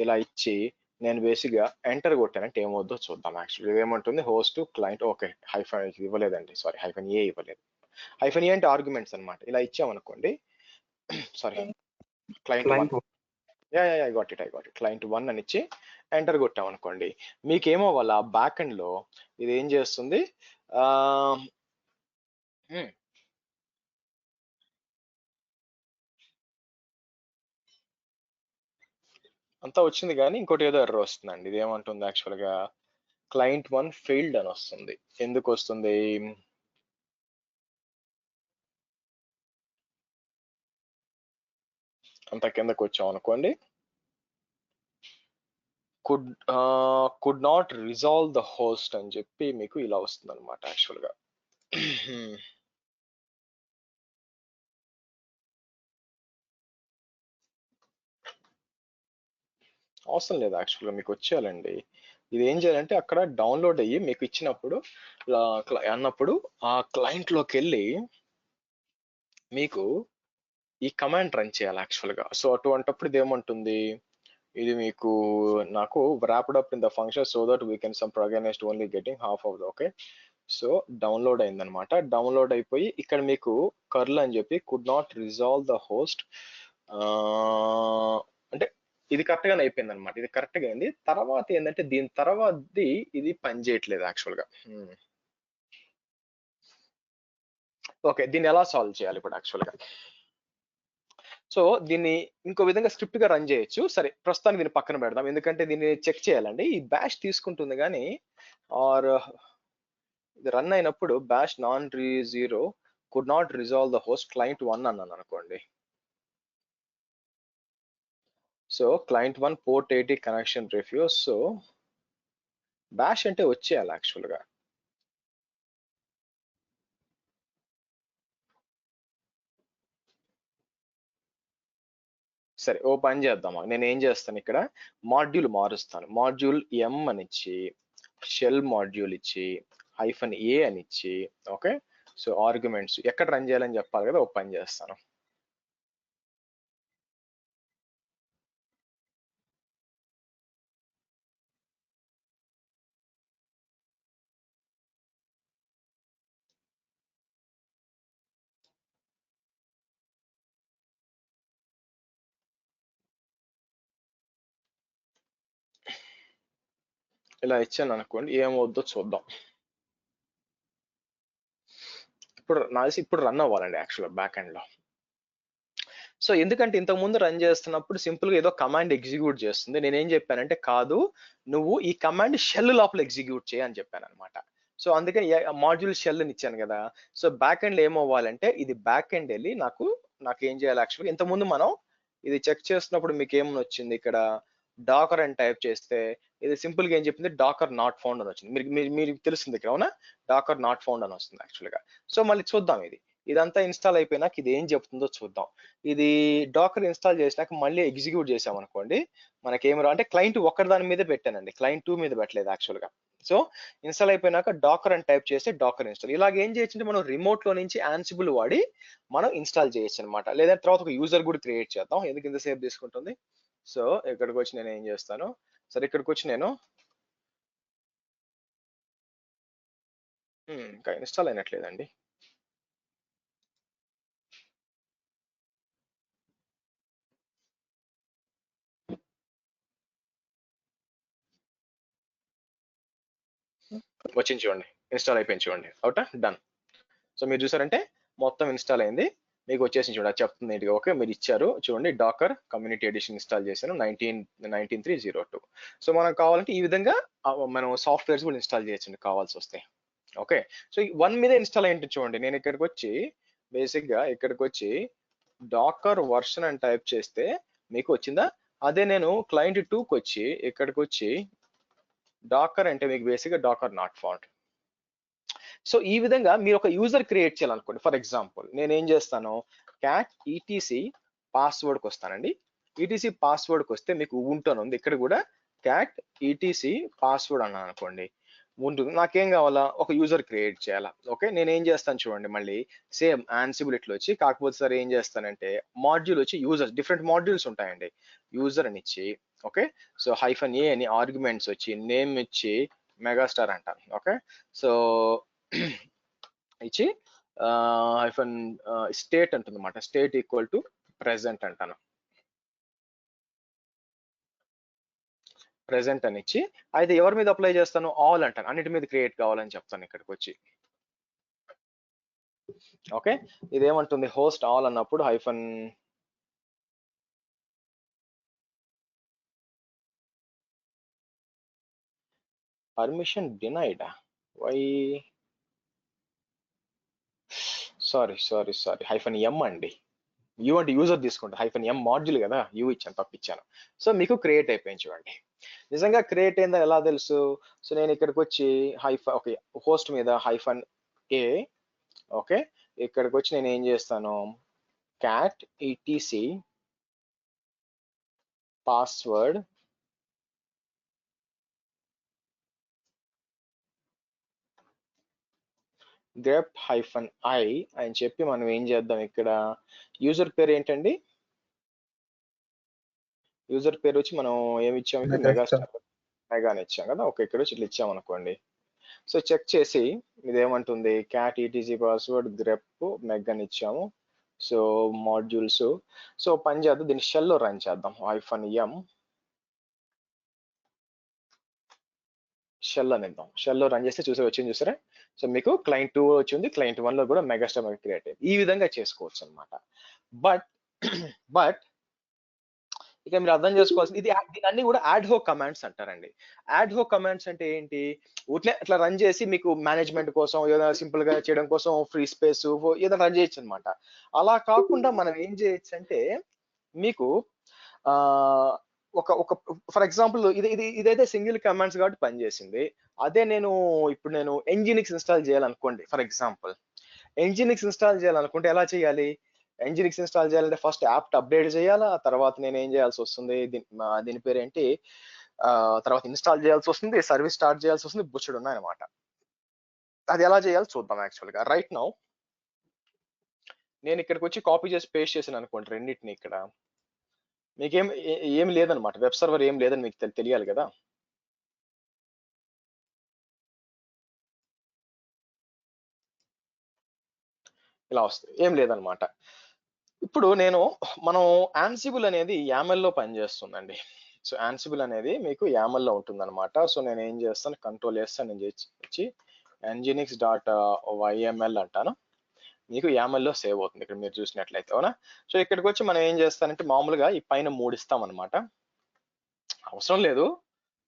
ఇలా ఇచ్చి నేను బేసిక్ గా ఎంటర్ కొట్టానంటే ఏమవుద్దో చూద్దాం. యాక్చువల్లీ ఏమంటుంది, హోస్ట్ క్లయింట్, ఓకే, ఇవ్వలేదండి, సారీ, -a ఇవ్వలేదు. -a అంటే ఆర్గ్యుమెంట్స్ అనమాట. ఇలా ఇచ్చామనుకోండి, sorry, client1, I got it client1 అని ఇచ్చి ఎంటర్ కొట్టాం అనుకోండి, మీకేమో వాళ్ళ బ్యాక్ ఎండ్ లో ఇది ఏం చేస్తుంది, అంతా వచ్చింది కానీ ఇంకోటి ఏదో ఎర్రర్ వస్తుందండి. ఇది ఏమంటుంది యాక్చువల్గా, client1 ఫెయిల్డ్ అని వస్తుంది. ఎందుకు వస్తుంది, అంత కిందకు వచ్చాం అనుకోండి, could not resolve the host అని చెప్పి మీకు ఇలా వస్తుంది అనమాట యాక్చువల్గా. అవసరం లేదు యాక్చువల్గా, మీకు వచ్చేయాలండి. ఇది ఏం చేయాలంటే అక్కడ డౌన్లోడ్ అయ్యి మీకు ఇచ్చినప్పుడు అన్నప్పుడు ఆ క్లయింట్ లోకి వెళ్ళి మీకు ఈ కమాండ్ రన్ చేయాలి యాక్చువల్గా. సో అటువంటిప్పుడు ఇది ఏమంటుంది, ఇది మీకు నాకు wrapped up in the function so that we can some protagonist only getting half of the, okay, so download అయిందనమాట. డౌన్లోడ్ అయిపోయి ఇక్కడ మీకు కర్ల్ అని చెప్పి could not resolve the host, అంటే ఇది కరెక్ట్ గానే అయిపోయింది అనమాట. ఇది కరెక్ట్ గా అయింది. తర్వాత ఏంటంటే దీని తర్వాతది ఇది పని చేయట్లేదు యాక్చువల్ గా. ఓకే, దీన్ని ఎలా సాల్వ్ చేయాలి ఇప్పుడు యాక్చువల్ గా? సో దీన్ని ఇంకో విధంగా స్క్రిప్ట్ గా రన్ చేయొచ్చు. సరే, ప్రస్తుతానికి దీన్ని పక్కన పెడదాం, ఎందుకంటే దీన్ని చెక్ చేయాలండి. ఈ బ్యాష్ తీసుకుంటుంది కానీ ఆర్ ఇది రన్ అయినప్పుడు bash non zero could not resolve the host client 1 అన్నాను అనుకోండి. So client 1 port 80 connection refuse. So bash అంటే వచ్చేయాలి యాక్చువల్ గా. సరే, ఓ పని చేద్దాం. నేను ఏం చేస్తాను, ఇక్కడ మాడ్యూల్ మారుస్తాను. మాడ్యూల్ ఎం అని ఇచ్చి షెల్ మాడ్యూల్ ఇచ్చి -a అని ఇచ్చి, ఓకే. సో ఆర్గ్యుమెంట్స్ ఎక్కడ రన్ చేయాలని చెప్పాలి కదా, ఓ పని చేస్తాను. ఇలా ఇచ్చాను అనుకోండి, ఏమవుద్దో చూద్దాం. ఇప్పుడు రన్ అవ్వాలండి యాక్చువల్గా బ్యాక్ ఎండ్ లో. సో ఎందుకంటే ఇంతకు ముందు రన్ చేస్తున్నప్పుడు సింపుల్ గా ఏదో కమాండ్ ఎగ్జిక్యూట్ చేస్తుంది. నేనేం చెప్పానంటే కాదు, నువ్వు ఈ కమాండ్ షెల్ లోపల ఎగ్జిక్యూట్ చేయి అని చెప్పాను అనమాట. సో అందుకని మాడ్యూల్ షెల్ అని ఇచ్చాను కదా. సో బ్యాక్ ఎండ్ ఏమవ్వాలంటే ఇది బ్యాక్ ఎండ్ వెళ్ళి నాకు ఏం చేయాలి యాక్చువల్గా, ఇంతకుముందు మనం ఇది చెక్ చేస్తున్నప్పుడు మీకు ఏమని వచ్చింది, ఇక్కడ డాకర్ అని టైప్ చేస్తే ఇది సింపుల్ గా ఏం చెప్పింది, డాకర్ నాట్ ఫౌండ్ అని వచ్చింది. మీరు తెలుస్తుంది ఇక్కడ, అవునా? డాకర్ నాట్ ఫౌండ్ అని వస్తుంది యాక్చువల్ గా. సో మళ్ళీ చూద్దాం, ఇదంతా ఇన్స్టాల్ అయిపోయినాక ఇది ఏం చెప్తుందో చూద్దాం. ఇది డాకర్ ఇన్స్టాల్ చేసినాక మళ్ళీ ఎగ్జిక్యూట్ చేసాం అనుకోండి, మనకేం అంటే క్లయింట్ ఒక్కటి దాని మీదే పెట్టానండి, క్లయింట్ 2 మీద పెట్టలేదు యాక్చువల్ గా. సో ఇన్స్టాల్ అయిపోయినాక డాకర్ అని టైప్ చేస్తే డాకర్ ఇన్స్టాల్. ఇలాగ ఏం చేయొచ్చు అంటే మనం రిమోట్ లో నుంచి యాన్సిబుల్ వాడి మనం ఇన్స్టాల్ చేయొచ్చు అనమాట. లేదా తర్వాత ఒక యూజర్ కూడా క్రియేట్ చేద్దాం, ఎందుకు ఇంతసేపు తీసుకుంటుంది. సో ఇక్కడికి వచ్చి నేను ఏం చేస్తాను, సరే ఇక్కడికి వచ్చి నేను ఇంకా ఇన్స్టాల్ అయినట్లేదండి. వచ్చింది చూడండి, ఇన్స్టాల్ అయిపోయింది చూడండి, అవుటా డన్. సో మీరు చూసారంటే మొత్తం ఇన్స్టాల్ అయింది, మీకు వచ్చేసి చూడండి చెప్తుంది ఏంటి. ఓకే, మీరు ఇచ్చారు చూడండి, డాకర్ కమ్యూనిటీ ఎడిషన్ ఇన్స్టాల్ చేశాను 19.3.02. సో మనం కావాలంటే ఈ విధంగా మనం సాఫ్ట్వేర్స్ కూడా ఇన్స్టాల్ చేయొచ్చండి కావాల్సి వస్తే. ఓకే, సో 1 మీద ఇన్స్టాల్ అయ్యింది చూడండి. నేను ఇక్కడికి వచ్చి బేసిక్ గా ఇక్కడికి వచ్చి డాకర్ వర్షన్ అని టైప్ చేస్తే మీకు వచ్చిందా. అదే నేను క్లయింట్ 2కి వచ్చి ఇక్కడికి వచ్చి డాకర్ అంటే మీకు బేసిక్ గా డాకర్ నాట్ ఫౌండ్. సో ఈ విధంగా మీరు ఒక యూజర్ క్రియేట్ చేయాలనుకోండి. ఫర్ ఎగ్జాంపుల్ నేను ఏం చేస్తాను, క్యాట్ ఈటీసీ పాస్వర్డ్కి వస్తానండి. ఈటీసీ పాస్వర్డ్కి వస్తే మీకు ఉంటుంది ఉంది, ఇక్కడ కూడా క్యాట్ ఈటీసీ పాస్వర్డ్ అన్నాను అనుకోండి ఉంటుంది. నాకేం కావాలా, ఒక యూజర్ క్రియేట్ చేయాలా. ఓకే, నేను ఏం చేస్తాను చూడండి, మళ్ళీ సేమ్ యాన్సిబుల్ ఇట్లా వచ్చి, కాకపోతే సార్ ఏం చేస్తానంటే మాడ్యూల్ వచ్చి యూజర్, డిఫరెంట్ మాడ్యూల్స్ ఉంటాయండి. యూజర్ అని ఇచ్చి, ఓకే, సో -a అని ఆర్గ్యుమెంట్స్ వచ్చి నేమ్ ఇచ్చి మెగాస్టార్ అంటాను. ఓకే, సో ఇచ్చి హైఫన్ స్టేట్ అంటుంది అనమాట, స్టేట్ ఈక్వల్ టు ప్రెసెంట్ అంటాను. ప్రెసెంట్ అని ఇచ్చి అయితే ఎవరి మీద అప్లై చేస్తాను, ఆల్ అంటాను, అన్నిటి మీద క్రియేట్ కావాలని చెప్తాను ఇక్కడికి వచ్చి. ఓకే, ఇదేమంటుంది, హోస్ట్ ఆల్ అన్నప్పుడు hyphen permission denied. Why, sorry -m అండి. యూ అంటే యూజర్ తీసుకుంటా, -m మాడ్యూల్ కదా, యూ ఇచ్చాను, తప్పిచ్చాను. సో మీకు క్రియేట్ అయిపోయింది చూడండి. నిజంగా క్రియేట్ అయిందని ఎలా తెలుసు, సో నేను ఇక్కడికి వచ్చి ఓకే హోస్ట్ మీద -a, ఓకే, ఇక్కడికి వచ్చి నేను ఏం చేస్తాను, cat ETC password grep -i అని చెప్పి మనం ఏం చేద్దాం, ఇక్కడ యూజర్ పేరు ఏంటండి, యూజర్ పేరు వచ్చి మనం ఏమి ఇచ్చాము, మెగాస్టార్ మెగా అని ఇచ్చాం కదా. ఓకే, ఇక్కడ వచ్చి ఇట్లా ఇచ్చాం అనుకోండి. సో చెక్ చేసి ఇదేమంటుంది క్యాట్ ఈటీజీ పాస్వర్డ్ గ్రెప్ మెగ్ అని ఇచ్చాము. సో మాడ్యూల్స్, సో పని చేద్దాం, దీన్ని షెల్లో రన్ చేద్దాం. -m షెల్ అని ఇద్దాం. షెల్లో రన్ చేస్తే వచ్చింది చూసారా. సో మీకు క్లయింట్ 2 వచ్చింది, క్లయింట్ 1 లో కూడా మెగాస్టార్ క్రియేట్ అయ్యింది. ఈ విధంగా చేసుకోవచ్చు అనమాట. బట్ బట్ ఇక మీరు అర్థం చేసుకోవాల్సింది ఇది అన్ని కూడా యాడ్ హోక్ కమాండ్స్ అంటారండి. యాడ్ హోక్ కమాండ్స్ అంటే ఏంటి, ఊట్లే అట్లా రన్ చేసి మీకు మేనేజ్మెంట్ కోసం ఏదైనా సింపుల్ గా చేయడం కోసం ఫ్రీ స్పేస్ ఏదైనా రన్ చేయొచ్చు అనమాట. అలా కాకుండా మనం ఏం చేయొచ్చు అంటే మీకు ఆ ఒక ఒక ఫర్ ఎగ్జాంపుల్ ఇదైతే సింగిల్ కమాండ్స్ కాబట్టి పనిచేసింది. అదే ఇప్పుడు నేను ఎన్జినిక్స్ ఇన్స్టాల్ చేయాలనుకోండి. ఫర్ ఎగ్జాంపుల్ ఎన్జినిక్స్ ఇన్స్టాల్ చేయాలనుకుంటే ఎలా చేయాలి, ఎన్జినిక్స్ ఇన్స్టాల్ చేయాలంటే ఫస్ట్ యాప్ అప్డేట్ చేయాలా, తర్వాత నేను ఏం చేయాల్సి వస్తుంది, దీని పేరు ఏంటి, తర్వాత ఇన్స్టాల్ చేయాల్సి వస్తుంది, సర్వీస్ స్టార్ట్ చేయాల్సి వస్తుంది, బుచ్చడు ఉన్నాయన్నమాట. అది ఎలా చేయాలో చూద్దాం. యాక్చువల్గా రైట్ నౌ నేను ఇక్కడికి వచ్చి కాపీ చేసి పేస్ట్ చేసాను అనుకోండి రెండింటిని. ఇక్కడ మీకేం ఏం లేదనమాట, వెబ్ సర్వర్ ఏం లేదని మీకు తెలియాలి కదా. ఇలా వస్తుంది, ఏం లేదనమాట. ఇప్పుడు మనం యాన్సిబుల్ అనేది యామెల్ లో పనిచేస్తుందండి. సో యాన్సిబుల్ అనేది మీకు యామెల్ లో ఉంటుంది అనమాట. సో నేను ఏం చేస్తాను, కంట్రోల్ చేస్తాను, నేను వచ్చి nginx .yml అంటాను. మీకు యామెల్ లో సేవ్ అవుతుంది ఇక్కడ మీరు చూసినట్లయితే, అవునా. సో ఇక్కడికి వచ్చి మనం ఏం చేస్తానంటే మామూలుగా ఈ పైన 3 ఇస్తాం అనమాట, అవసరం లేదు.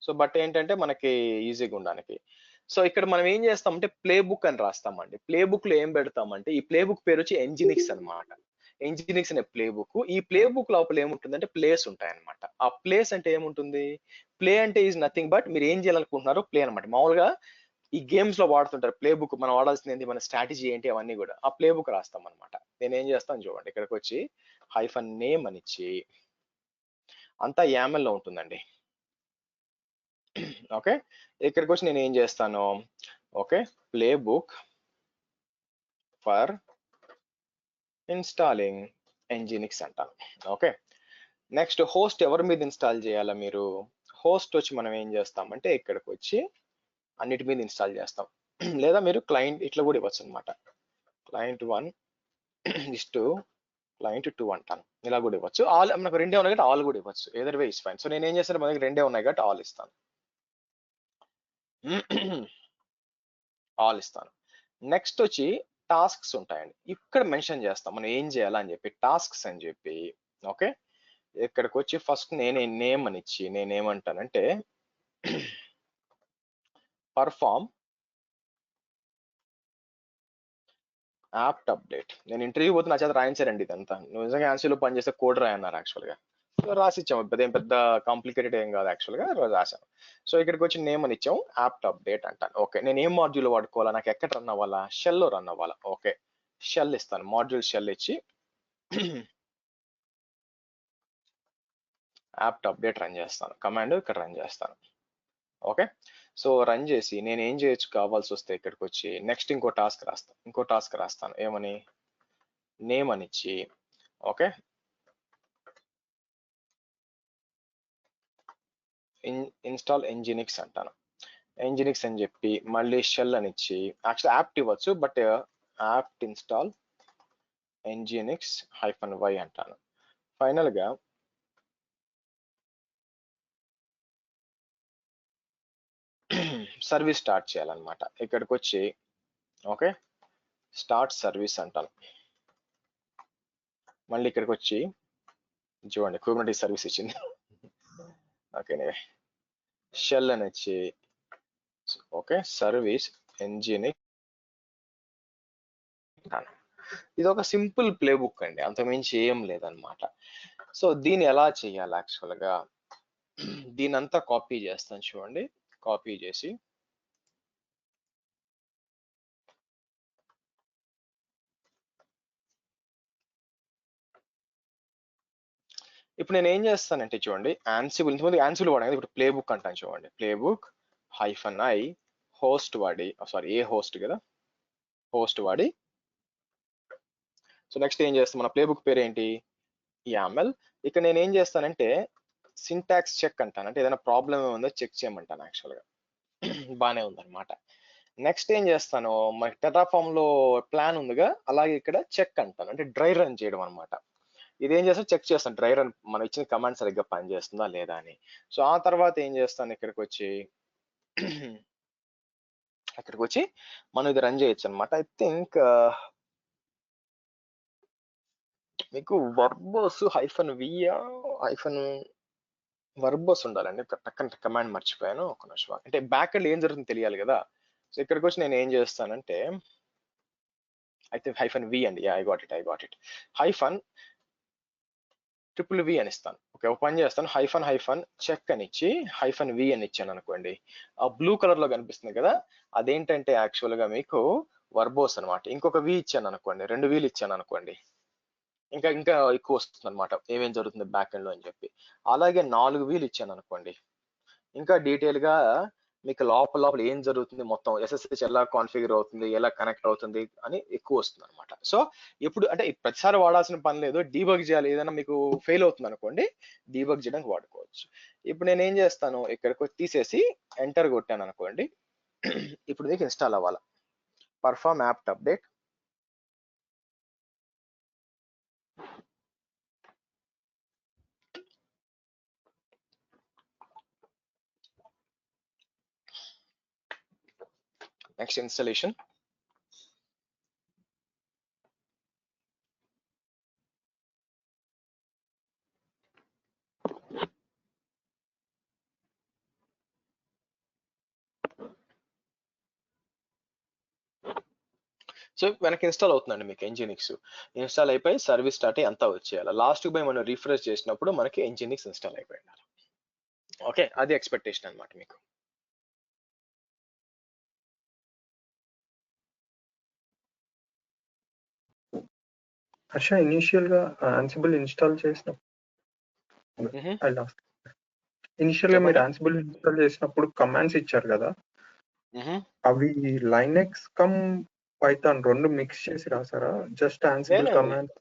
సో బట్ ఏంటంటే మనకి ఈజీగా ఉండడానికి. సో ఇక్కడ మనం ఏం చేస్తామంటే ప్లే బుక్ అని రాస్తామండి. ప్లే బుక్ లో ఏం పెడతామంటే ఈ ప్లే బుక్ పేరు వచ్చి nginx అనమాట. nginx అనే ప్లే బుక్. ఈ ప్లే బుక్ లోపల ఏముంటుందంటే ప్లేస్ ఉంటాయి అనమాట. ఆ ప్లేస్ అంటే ఏముంటుంది, ప్లే అంటే ఈజ్ నథింగ్ బట్ మీరు ఏం చేయాలనుకుంటున్నారో ప్లే అనమాట. మామూలుగా ఈ గేమ్స్ లో వాడుతుంటారు ప్లే బుక్, మనం వాడాల్సింది ఏంటి, మన స్ట్రాటజీ ఏంటి, అవన్నీ కూడా ఆ ప్లే బుక్ రాస్తాం అనమాట. నేను ఏం చేస్తాను చూడండి, ఇక్కడికి వచ్చి -name అని ఇచ్చి అంతా YAML లో ఉంటుందండి. ఓకే, ఇక్కడికి వచ్చి నేను ఏం చేస్తాను, okay play book for installing nginx అంటాను. ఓకే, నెక్స్ట్ హోస్ట్ ఎవరి మీద ఇన్స్టాల్ చేయాలా మీరు, హోస్ట్ వచ్చి మనం ఏం చేస్తామంటే ఇక్కడికి వచ్చి అన్నిటి మీద ఇన్స్టాల్ చేస్తాం. లేదా మీరు క్లయింట్ ఇట్లా కూడా ఇవ్వచ్చు అనమాట, క్లయింట్ 1 = క్లయింట్ 2 అంటాను. ఇలా కూడా ఇవ్వచ్చు. ఆల్ మనకు రెండే ఉన్నాయి కాబట్టి ఆల్ కూడా ఇవ్వచ్చు. Either way is fine. So నేను ఏం చేస్తాను, మన దగ్గర రెండే ఉన్నాయి కాబట్టి ఆల్ ఇస్తాను. ఆల్ ఇస్తాను. నెక్స్ట్ వచ్చి టాస్క్స్ ఉంటాయండి. ఇక్కడ మెన్షన్ చేస్తాం మనం ఏం చేయాలని చెప్పి, టాస్క్స్ అని చెప్పి. ఓకే, ఇక్కడికి వచ్చి ఫస్ట్ నేనే నేమ్ అని ఇచ్చి నేనేమంటానంటే పర్ఫార్మ్ యాప్ట్ అప్డేట్. నేను ఇంటర్వ్యూ పోతే నా చేత రాయించారండి ఇదంతా. నువ్వు నిజంగా యాన్సీలో పనిచేస్తే కోడ్ రాయన్నారు యాక్చువల్గా. రాసిచ్చాము, పెద్ద కాంప్లికేటెడ్ ఏం కాదు యాక్చువల్గా, రాసాను. సో ఇక్కడికి వచ్చి నేమ్ అని ఇచ్చాము, యాప్ట్ అప్డేట్ అంటాను. ఓకే, నేను ఏం మాడ్యూల్ వాడుకోవాలా, నాకు ఎక్కడ రన్ అవ్వాలా, షెల్లో రన్ అవ్వాలా. ఓకే, షెల్ ఇస్తాను, మాడ్యూల్ షెల్ ఇచ్చి యాప్ట్ అప్డేట్ రన్ చేస్తాను, కమాండ్ ఇక్కడ రన్ చేస్తాను. ఓకే, సో రన్ చేసి నేను ఏం చేయొచ్చు కావాల్సి వస్తే ఇక్కడికి వచ్చి నెక్స్ట్ ఇంకో టాస్క్ రాస్తాను. ఏమని, నేమ్ అని ఇచ్చి ఓకే ఇన్స్టాల్ nginx అంటాను. nginx అని చెప్పి మళ్ళీ షెల్ అని ఇచ్చి, యాక్చువల్ యాప్ట్ ఇవ్వచ్చు but apt install nginx -y అంటాను. ఫైనల్ గా సర్వీస్ స్టార్ట్ చేయాలన్నమాట. ఇక్కడికి వచ్చి ఓకే స్టార్ట్ సర్వీస్ అంటాను. మళ్ళీ ఇక్కడికి వచ్చి చూడండి కుబర్నెటీస్ సర్వీస్ ఇచ్చింది. ఓకే, షెల్ అని వచ్చి ఓకే సర్వీస్ nginx. ఇది ఒక సింపుల్ ప్లే బుక్ అండి, అంతమించి ఏం లేదనమాట. సో దీన్ని ఎలా చేయాలి యాక్చువల్ గా, దీని అంతా కాపీ చేస్తాను చూడండి. కాపీ చేసి ఇప్పుడు నేను ఏం చేస్తానంటే చూడండి, యాన్సిబుల్ ఇంతకుముందు యాన్సిబుల్ వాడాను, ఇప్పుడు ప్లే బుక్ అంటాను చూడండి. ప్లే బుక్ -i హోస్ట్ వాడి, సారీ ఏ హోస్ట్ కదా, హోస్ట్ వాడి. సో నెక్స్ట్ ఏం చేస్తాం, మన ప్లే బుక్ పేరు ఏంటి, YAML. ఇక నేను ఏం చేస్తానంటే సింటాక్స్ చెక్ అంటాను, అంటే ఏదైనా ప్రాబ్లమ్ ఏముందో చెక్ చేయమంటాను యాక్చువల్గా. బాగానే ఉందన్నమాట. నెక్స్ట్ ఏం చేస్తాను, మనకి టెరాఫామ్ లో ప్లాన్ ఉందిగా, అలాగే ఇక్కడ చెక్ అంటాను, అంటే డ్రై రన్ చేయడం అనమాట. ఇదేం చేస్తాను, చెక్ చేస్తాను డ్రై రన్ మనం ఇచ్చిన కమాండ్ సరిగ్గా పనిచేస్తుందా లేదా అని. సో ఆ తర్వాత ఏం చేస్తాను, ఇక్కడికి వచ్చి మనం ఇది రన్ చేయొచ్చు అనమాట. ఐ థింక్ మీకు వర్బోస్ -v వర్బోస్ ఉండాలండి. టక్కన కమాండ్ మర్చిపోయాను, ఒక నిమిషం. అంటే బ్యాక్ ఎండ్ ఏం జరుగుతుందో తెలియాలి కదా. సో ఇక్కడికి వచ్చి నేను ఏం చేస్తానంటే, అయితే -v అండి. I got it. Hyphen -v అని ఇస్తాను. ఓకే, ఒక పని చేస్తాను, హైఫన్ చెక్ అని ఇచ్చి -v అని ఇచ్చాను అనుకోండి. ఆ బ్లూ కలర్ లో కనిపిస్తుంది కదా, అదేంటంటే యాక్చువల్ గా మీకు వర్బోస్ అనమాట. ఇంకొక v ఇచ్చాను అనుకోండి, 2 vలు ఇచ్చాను అనుకోండి, ఇంకా ఇంకా ఎక్కువ వస్తుంది అనమాట, ఏమేం జరుగుతుంది బ్యాక్ ఎండ్ లో అని చెప్పి. అలాగే 4 vలు ఇచ్చాను అనుకోండి, ఇంకా డీటెయిల్ గా మీకు లోపల ఏం జరుగుతుంది, మొత్తం ఎస్ఎస్హెచ్ ఎలా కాన్ఫిగర్ అవుతుంది, ఎలా కనెక్ట్ అవుతుంది అని ఎక్కువ వస్తుంది అనమాట. సో ఇప్పుడు అంటే ప్రతిసారి వాడాల్సిన పని లేదు, డీబగ్ చేయాలి, ఏదైనా మీకు ఫెయిల్ అవుతుంది అనుకోండి, డీబగ్ చేయడానికి వాడుకోవచ్చు. ఇప్పుడు నేను ఏం చేస్తాను, ఇక్కడికి తీసేసి ఎంటర్ కొట్టాను అనుకోండి, ఇప్పుడు మీకు ఇన్స్టాల్ అవ్వాలి. Perform app update, next installation. So వెనక్కి ఇన్స్టాల్ అవుతుందండి మీకు Nginx. ఇన్స్టాల్ అయిపోయి సర్వీస్ స్టార్ట్ అయ్యి అంతా వచ్చేయాలి. లాస్ట్ పోయి మనం రిఫ్రెష్ చేసినప్పుడు మనకి Nginx ఇన్స్టాల్ అయిపోయింది. ఓకే, అది ఎక్స్పెక్టేషన్ అనమాట మీకు. హర్ష, ఇనిషియల్ గా ఆన్సిబుల్ ఇన్స్టాల్ చేసినప్పుడు ఇనిషియల్ గా మీరు ఆన్సిబుల్ ఇన్స్టాల్ చేసినప్పుడు కమాండ్స్ ఇచ్చారు కదా, అవి లైనెక్స్ కమ్ పైథాన్ రెండు మిక్స్ చేసి రాసారా? Just Ansible command?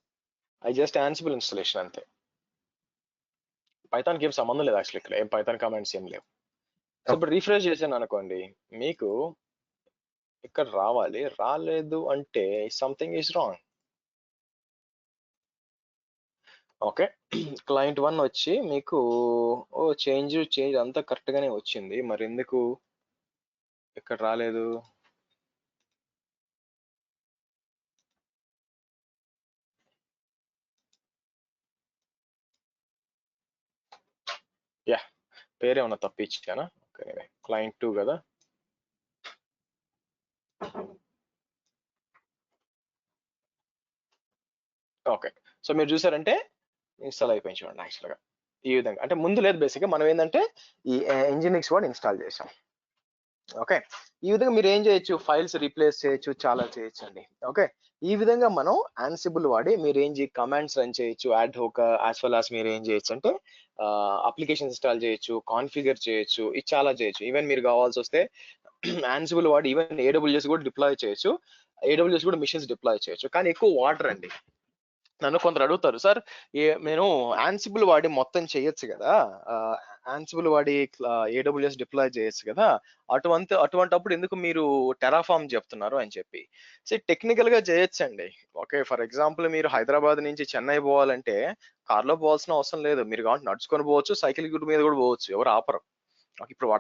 అది జస్ట్ ఆన్సిబుల్ ఇన్స్టాలేషన్ అంతే. పైథాన్ కి ఏం సంబంధం లేదు యాక్చువల్లీ, ఇక్కడ ఏం పైథాన్ కమాండ్స్ ఏం లేవు. సో ఇప్పుడు రిఫ్రెష్ చేశాను అనుకోండి, మీకు ఇక్కడ రావాలి, రాలేదు అంటే something is wrong. Okay, client 1 వచ్చి మీకు చేంజ్ అంతా కరెక్ట్ గానే వచ్చింది, మరి ఎందుకు ఇక్కడ రాలేదు? యా, పేరేమన్నా తప్పించానా? క్లయింట్ 2 కదా. ఓకే, సో మీరు చూసారంటే ఇన్స్టాల్ అయిపోయింది చూడండి. యాక్చువల్గా ఈ విధంగా, అంటే ముందు లేదు బేసిక్గా, మనం ఏంటంటే ఈ Nginx వాడు ఇన్స్టాల్ చేసాం. ఓకే, ఈ విధంగా మీరు ఏం చేయొచ్చు, ఫైల్స్ రీప్లేస్ చేయొచ్చు, చాలా చేయొచ్చు అండి. ఓకే, ఈ విధంగా మనం ఆన్సిబుల్ వాడి మీరు ఏం కమాండ్స్ రన్ చేయొచ్చు, యాడ్ హోక్ యాజ్ వెల్ యాజ్ మీరు ఏం చేయొచ్చు అంటే అప్లికేషన్ ఇన్స్టాల్ చేయొచ్చు, కాన్ఫిగర్ చేయొచ్చు, ఇది చాలా చేయొచ్చు. ఈవెన్ మీరు కావాల్సి వస్తే ఆన్సిబుల్ వాడి ఈవెన్ AWS కూడా డిప్లాయ్ చేయొచ్చు, AWS కూడా మిషన్స్ డిప్లాయ్ చేయొచ్చు. కానీ ఎక్కువ వాటర్ అండి. నన్ను కొందరు అడుగుతారు, సార్ నేను ఆన్సిబుల్ వాడి మొత్తం చేయొచ్చు కదా, ఆన్సిబుల్ వాడి AWS డిప్లాయ్ చేయొచ్చు కదా, అటువంటప్పుడు ఎందుకు మీరు టెరాఫామ్ చెప్తున్నారు అని చెప్పి. సో టెక్నికల్ గా చేయొచ్చండి. ఓకే, ఫర్ ఎగ్జాంపుల్ మీరు హైదరాబాద్ నుంచి చెన్నై పోవాలంటే కార్లో పోవాల్సిన అవసరం లేదు, మీరు కాబట్టి నడుచుకొని పోవచ్చు, సైకిల్ గుడ్ మీద కూడా పోవచ్చు, ఎవరు ఆపరు. ఇప్పుడు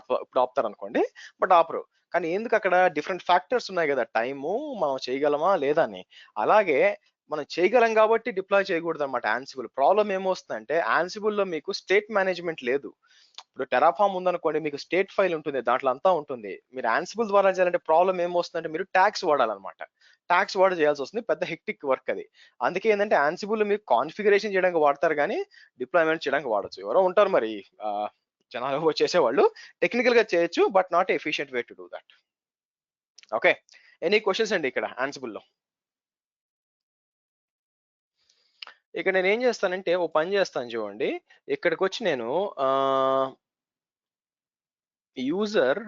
ఆపుతారు అనుకోండి, బట్ ఆపరు. కానీ ఎందుకు, అక్కడ డిఫరెంట్ ఫ్యాక్టర్స్ ఉన్నాయి కదా, టైము, మనం చేయగలమా లేదా అని. అలాగే మనం చేయగలం కాబట్టి డిప్లాయ్ చేయకూడదు అనమాట ఆన్సిబుల్. ప్రాబ్లం ఏమొస్తుందంటే ఆన్సిబుల్ లో మీకు స్టేట్ మేనేజ్మెంట్ లేదు. ఇప్పుడు టెరాఫామ్ ఉందనుకోండి, మీకు స్టేట్ ఫైల్ ఉంటుంది, దాంట్లో అంతా ఉంటుంది. మీరు ఆన్సిబుల్ ద్వారా చేయాలంటే ప్రాబ్లం ఏమొస్తుందంటే మీరు ట్యాక్స్ వాడాలన్నమాట. ట్యాక్స్ వాడి చేయాల్సి వస్తుంది, పెద్ద హెక్టిక్ వర్క్ అది. అందుకే ఏంటంటే ఆన్సిబుల్ మీకు కాన్ఫిగరేషన్ చేయడానికి వాడతారు, కానీ డిప్లాయ్మెంట్ చేయడానికి వాడచ్చు. ఎవరో ఉంటారు మరి జనాలు చేసేవాళ్ళు, టెక్నికల్ గా చేయొచ్చు, but not efficient way to do that. Okay, any questions అండి ఇక్కడ ఆన్సిబుల్ లో? ఇక్కడ నేను ఏం చేస్తానంటే ఓ పని చేస్తాను చూడండి, ఇక్కడికి వచ్చి నేను యూజర్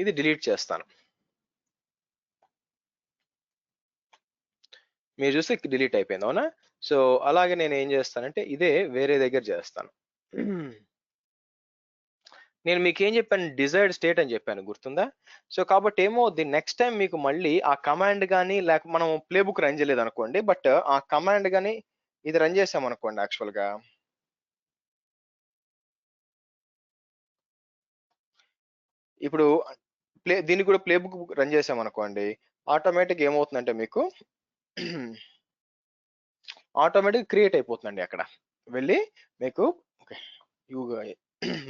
ఇది డిలీట్ చేస్తాను. మీరు చూస్తే డిలీట్ అయిపోయింది, అవునా? సో అలాగే నేను ఏం చేస్తానంటే ఇదే వేరే దగ్గర చేస్తాను. నేను మీకు ఏం చెప్పాను, డిజైర్డ్ స్టేట్ అని చెప్పాను, గుర్తుందా? సో కాబట్టి ఏమవుద్ది, నెక్స్ట్ టైం మీకు మళ్ళీ ఆ కమాండ్ కానీ లేక మనం ప్లే బుక్ రన్ చేయలేదు అనుకోండి, బట్ ఆ కమాండ్ కానీ ఇది రన్ చేసాం అనుకోండి, యాక్చువల్ గా ఇప్పుడు దీన్ని కూడా ప్లే బుక్ రన్ చేసాం అనుకోండి, ఆటోమేటిక్ ఏమవుతుందంటే మీకు ఆటోమేటిక్ క్రియేట్ అయిపోతుందండి. అక్కడ వెళ్ళి మీకు ఓకే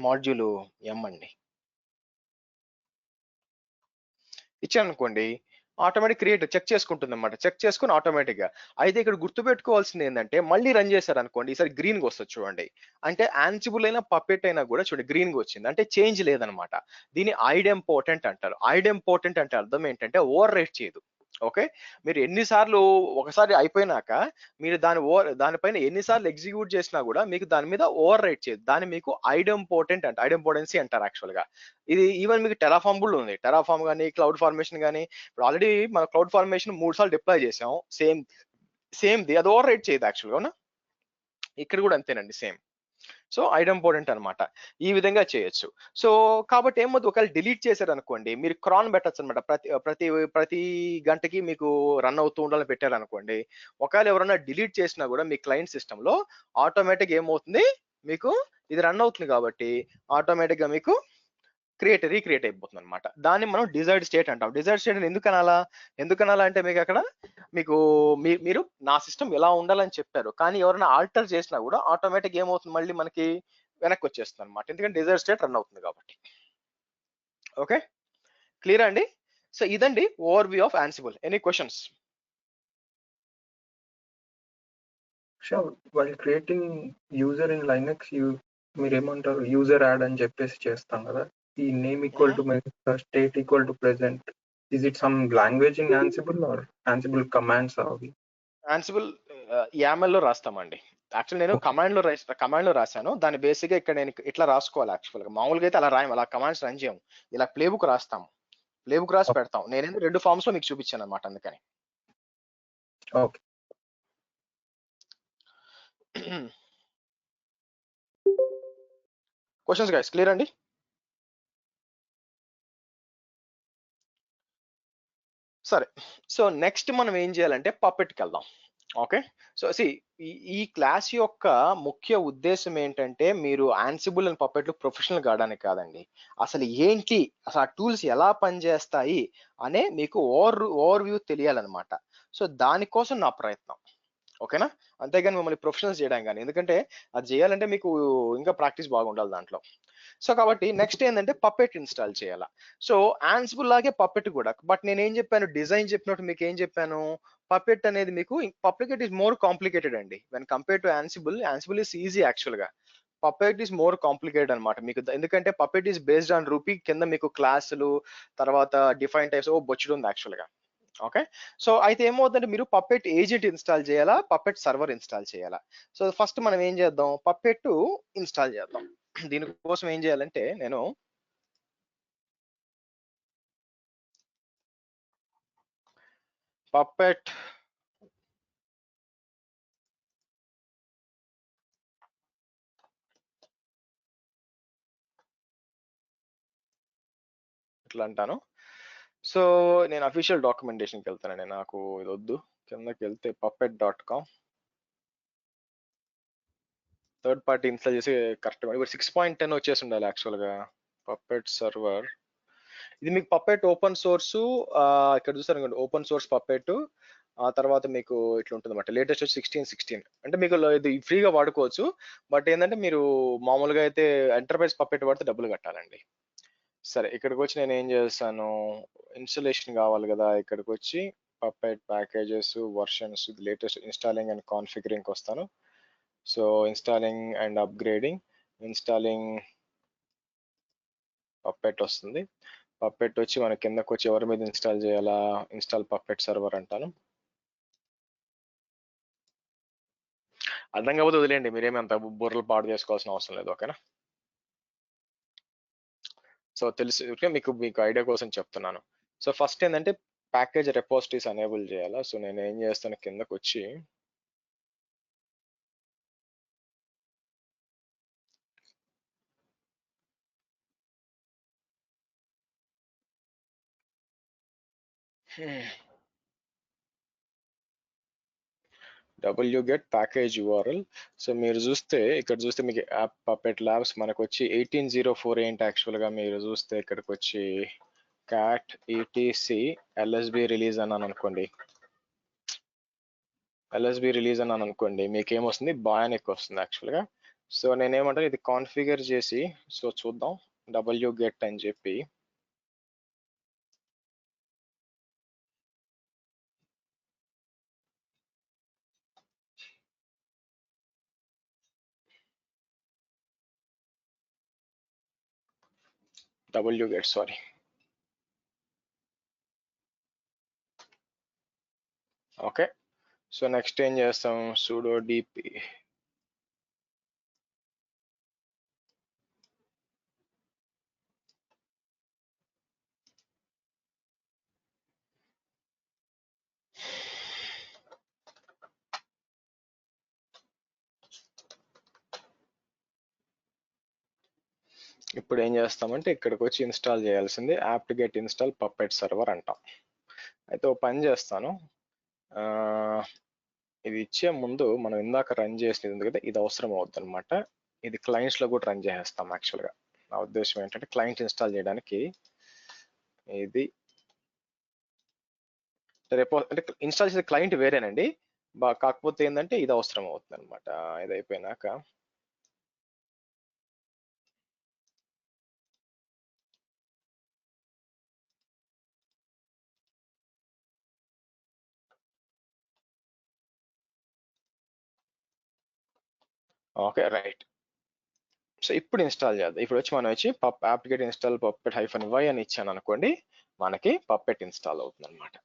మాడ్యూల్ ఎం అండి ఇచ్చాను అనుకోండి, ఆటోమేటిక్ క్రియేట్ చెక్ చేసుకుంటుంది అనమాట. చెక్ చేసుకుని ఆటోమేటిక్ గా. అయితే ఇక్కడ గుర్తుపెట్టుకోవాల్సింది ఏంటంటే, మళ్ళీ రన్ చేశారు అనుకోండి, ఈసారి గ్రీన్ గా వస్తుంది చూడండి. అంటే యాన్సిబుల్ అయినా పప్పెట్ అయినా కూడా చూడండి గ్రీన్ గా వచ్చింది, అంటే చేంజ్ లేదనమాట. దీన్ని ఐడెంపోర్టెంట్ అంటారు. ఐడెంపోర్టెంట్ అంటే అర్థం ఏంటంటే ఓవర్ రైట్ చేయదు. ఓకే, మీరు ఎన్నిసార్లు ఒకసారి అయిపోయినాక మీరు దానిపైన ఎన్నిసార్లు ఎగ్జిక్యూట్ చేసినా కూడా మీకు దాని మీద ఓవర్ రైట్ చేయదు. దాన్ని మీకు ఐడెంపోర్టెంట్ అంటే ఐడెంపోర్టెన్సీ అంటారు యాక్చువల్ గా. ఇది ఈవెన్ మీకు టెరాఫామ్ కూడా ఉంది. టెరాఫామ్ కానీ క్లౌడ్ ఫార్మేషన్ కానీ, ఇప్పుడు ఆల్రెడీ మన క్లౌడ్ ఫార్మేషన్ 3 సార్లు డిప్లాయ్ చేసాం. సేమ్ది అది ఓవర్ రైట్ చేయదు యాక్చువల్గా. అవునా, ఇక్కడ కూడా అంతేనండి, సేమ్. సో ఐడెంపోర్టెంట్ అనమాట. ఈ విధంగా చేయొచ్చు. సో కాబట్టి ఏమవుతుంది, ఒకవేళ డిలీట్ చేశారు అనుకోండి, మీరు క్రాన్ పెట్టచ్చు అనమాట. ప్రతి ప్రతి ప్రతి గంటకి మీకు రన్ అవుతూ ఉండాలని పెట్టారు అనుకోండి, ఒకవేళ ఎవరైనా డిలీట్ చేసినా కూడా మీ క్లయింట్ సిస్టమ్ లో ఆటోమేటిక్ ఏమవుతుంది, మీకు ఇది రన్ అవుతుంది కాబట్టి ఆటోమేటిక్ గా మీకు రీక్రియేట్ అయిపోతుంది అనమాట. దాన్ని మనం డిజైర్డ్ స్టేట్ అంటాం. డిజైర్డ్ స్టేట్ ఎందుకనాలా అంటే, మీకు అక్కడ మీకు మీరు నా సిస్టమ్ ఎలా ఉండాలని చెప్పారు, కానీ ఎవరైనా ఆల్టర్ చేసినా కూడా ఆటోమేటిక్ ఏమవుతుంది, మళ్ళీ మనకి వెనక్కి వచ్చేస్తుంది అనమాట. ఎందుకంటే డిజైర్డ్ స్టేట్ రన్ అవుతుంది కాబట్టి. ఓకే, క్లియర్ అండి? సో ఇదండి overview of Ansible. Any questions? Sure. While creating user in Linux, మీరేమంటారు, యూజర్ యాడ్ అని చెప్పేసి చేస్తాం కదా, ఈ name equal to state equal to present, is it some language in Ansible or Ansible commands అవి? Ansible YAML లో రాస్తామండి. Actual నేను కమాండ్ లో రాశాను. దాని బేసిక్ గా ఇక్కడ నేను ఇట్లా రాసుకోవాలి. యాక్చువల్ గా మామూలుగా అయితే అలా రాయం, అలా కమాండ్స్ రన్ చేయము. ఇలా ప్లే బుక్ రాస్తాము, ప్లే బుక్ రాసి పెడతాం. నేను 2 ఫార్మ్స్ లో మీకు చూపించాను అనమాట, అందుకని. ఓకే. క్వశ్చన్స్ గైస్, క్లియర్ అండి? సరే, సో నెక్స్ట్ మనం ఏం చేయాలంటే పప్పెట్కి వెళ్దాం. ఓకే, సో ఈ క్లాస్ యొక్క ముఖ్య ఉద్దేశం ఏంటంటే, మీరు యాన్సిబుల్ అండ్ పప్పెట్లు ప్రొఫెషనల్ కావడానికి కాదండి, అసలు ఏంటి, అసలు ఆ టూల్స్ ఎలా పనిచేస్తాయి అనే మీకు ఓవర్ వ్యూ తెలియాలన్నమాట. సో దానికోసం నా ప్రయత్నం. ఓకేనా, అంతేగాని మిమ్మల్ని ప్రొఫెషనల్స్ చేయడం కానీ, ఎందుకంటే అది చేయాలంటే మీకు ఇంకా ప్రాక్టీస్ బాగుండాలి దాంట్లో. సో కాబట్టి నెక్స్ట్ ఏంటంటే పప్పెట్ ఇన్స్టాల్ చేయాలా. సో యాన్సిబుల్ లాగే పప్పెట్ కూడా, బట్ నేను ఏం చెప్పాను, డిజైన్ చెప్పినట్టు మీకు ఏం చెప్పాను, పప్పెట్ అనేది మీకు పప్పెట్ ఈస్ మోర్ కాంప్లికేటెడ్ అండి when compare to Ansible. Ansible is easy actual గా, పప్పెట్ ఈస్ మోర్ కాంప్లికేటెడ్ అనమాట మీకు. ఎందుకంటే puppet is based on rupee, కింద మీకు క్లాసులు, తర్వాత డిఫైన్ టైప్స్ బొచ్చుడు ఉంది యాక్చువల్ గా. ఓకే, సో అయితే ఏమవుతుందంటే, మీరు పప్పెట్ ఏజెంట్ ఇన్స్టాల్ చేయాలా, పప్పెట్ సర్వర్ ఇన్స్టాల్ చేయాలా. సో ఫస్ట్ మనం ఏం చేద్దాం, పప్పెట్ ఇన్స్టాల్ చేద్దాం. దీనికోసం ఏం చేయాలంటే, నేను పప్పెట్ ఇట్లా అంటాను. సో నేను అఫీషియల్ డాక్యుమెంటేషన్కి వెళ్తానండి, నాకు ఇది వద్దు. కిందకి వెళ్తే puppet.com, థర్డ్ పార్టీ ఇన్స్టాల్ చేసి కరెక్ట్ ఇప్పుడు 6.10 వచ్చేసి ఉండాలి యాక్చువల్గా. పప్పెట్ సర్వర్, ఇది మీకు పప్పెట్ ఓపెన్ సోర్స్, ఇక్కడ చూసారు ఓపెన్ సోర్స్ పప్పెట్. ఆ తర్వాత మీకు ఇట్లా ఉంటుంది అన్నమాట. లేటెస్ట్ వచ్చి 16 అంటే మీకు ఇది ఫ్రీగా వాడుకోవచ్చు. బట్ ఏంటంటే, మీరు మామూలుగా అయితే ఎంటర్ప్రైజ్ పప్పెట్ వాడితే డబ్బులు కట్టాలండి. సరే, ఇక్కడికి వచ్చి నేను ఏం చేస్తాను, ఇన్స్టలేషన్ కావాలి కదా, ఇక్కడికి వచ్చి Puppet packages versions latest installing and configuring వస్తాను. So installing and upgrading, installing Puppet వస్తుంది. పప్పెట్ వచ్చి మన కిందకు వచ్చి ఎవరి మీద ఇన్స్టాల్ చేయాలా, ఇన్స్టాల్ పప్పెట్ సర్వర్ అంటాను. అర్థం కాకపోతే వదిలేండి, మీరేమి అంత బుర్రలు పాడు చేసుకోవాల్సిన అవసరం లేదు. ఓకేనా, సో తెలుసు, మీకు ఐడియా కోసం చెప్తున్నాను. సో ఫస్ట్ ఏంటంటే, ప్యాకేజ్ రెపోజిటరీస్ అనేబుల్ చేయాలా. సో నేను ఏం చేస్తాను, కిందకు వచ్చి wget package URL. సో మీరు చూస్తే ఇక్కడ చూస్తే మీకు యాప్ పపెట్ ల్యాబ్స్ మనకు వచ్చి 1804 ఏంటి యాక్చువల్గా మీరు చూస్తే ఇక్కడికి వచ్చి cat etc lsb రిలీజ్ అన్నాను అనుకోండి, LSB రిలీజ్ అన్నాను అనుకోండి, మీకు ఏమొస్తుంది బాయానిక్ వస్తుంది యాక్చువల్గా. సో నేనేమంటాను ఇది కాన్ఫిగర్ చేసి సో చూద్దాం wget అని చెప్పి. wget sorry, okay. So next ఏం చేస్తాం, sudo dp ఇప్పుడు ఏం చేస్తామంటే ఇక్కడికి వచ్చి ఇన్స్టాల్ చేయాల్సింది apt-get install puppet server అంటాం. అయితే ఓ పని చేస్తాను, ఇది ఇచ్చే ముందు మనం ఇందాక రన్ చేసినది ఉంది కదా, ఇది అవసరం అవుతుంది అనమాట. ఇది క్లయింట్స్ లో కూడా రన్ చేసేస్తాం యాక్చువల్గా. నా ఉద్దేశం ఏంటంటే క్లయింట్ ఇన్స్టాల్ చేయడానికి ఇది రేపు అంటే ఇన్స్టాల్ చేసే క్లయింట్ వేరేనండి, కాకపోతే ఏంటంటే ఇది అవసరం అవుతుంది అనమాట. ఇది అయిపోయినాక ఓకే రైట్. సో ఇప్పుడు ఇన్స్టాల్ చేద్దాం. ఇప్పుడు వచ్చి మనం వచ్చి apt-get install puppet-y అని ఇచ్చాను అనుకోండి, మనకి పప్పెట్ ఇన్స్టాల్ అవుతుంది అనమాట.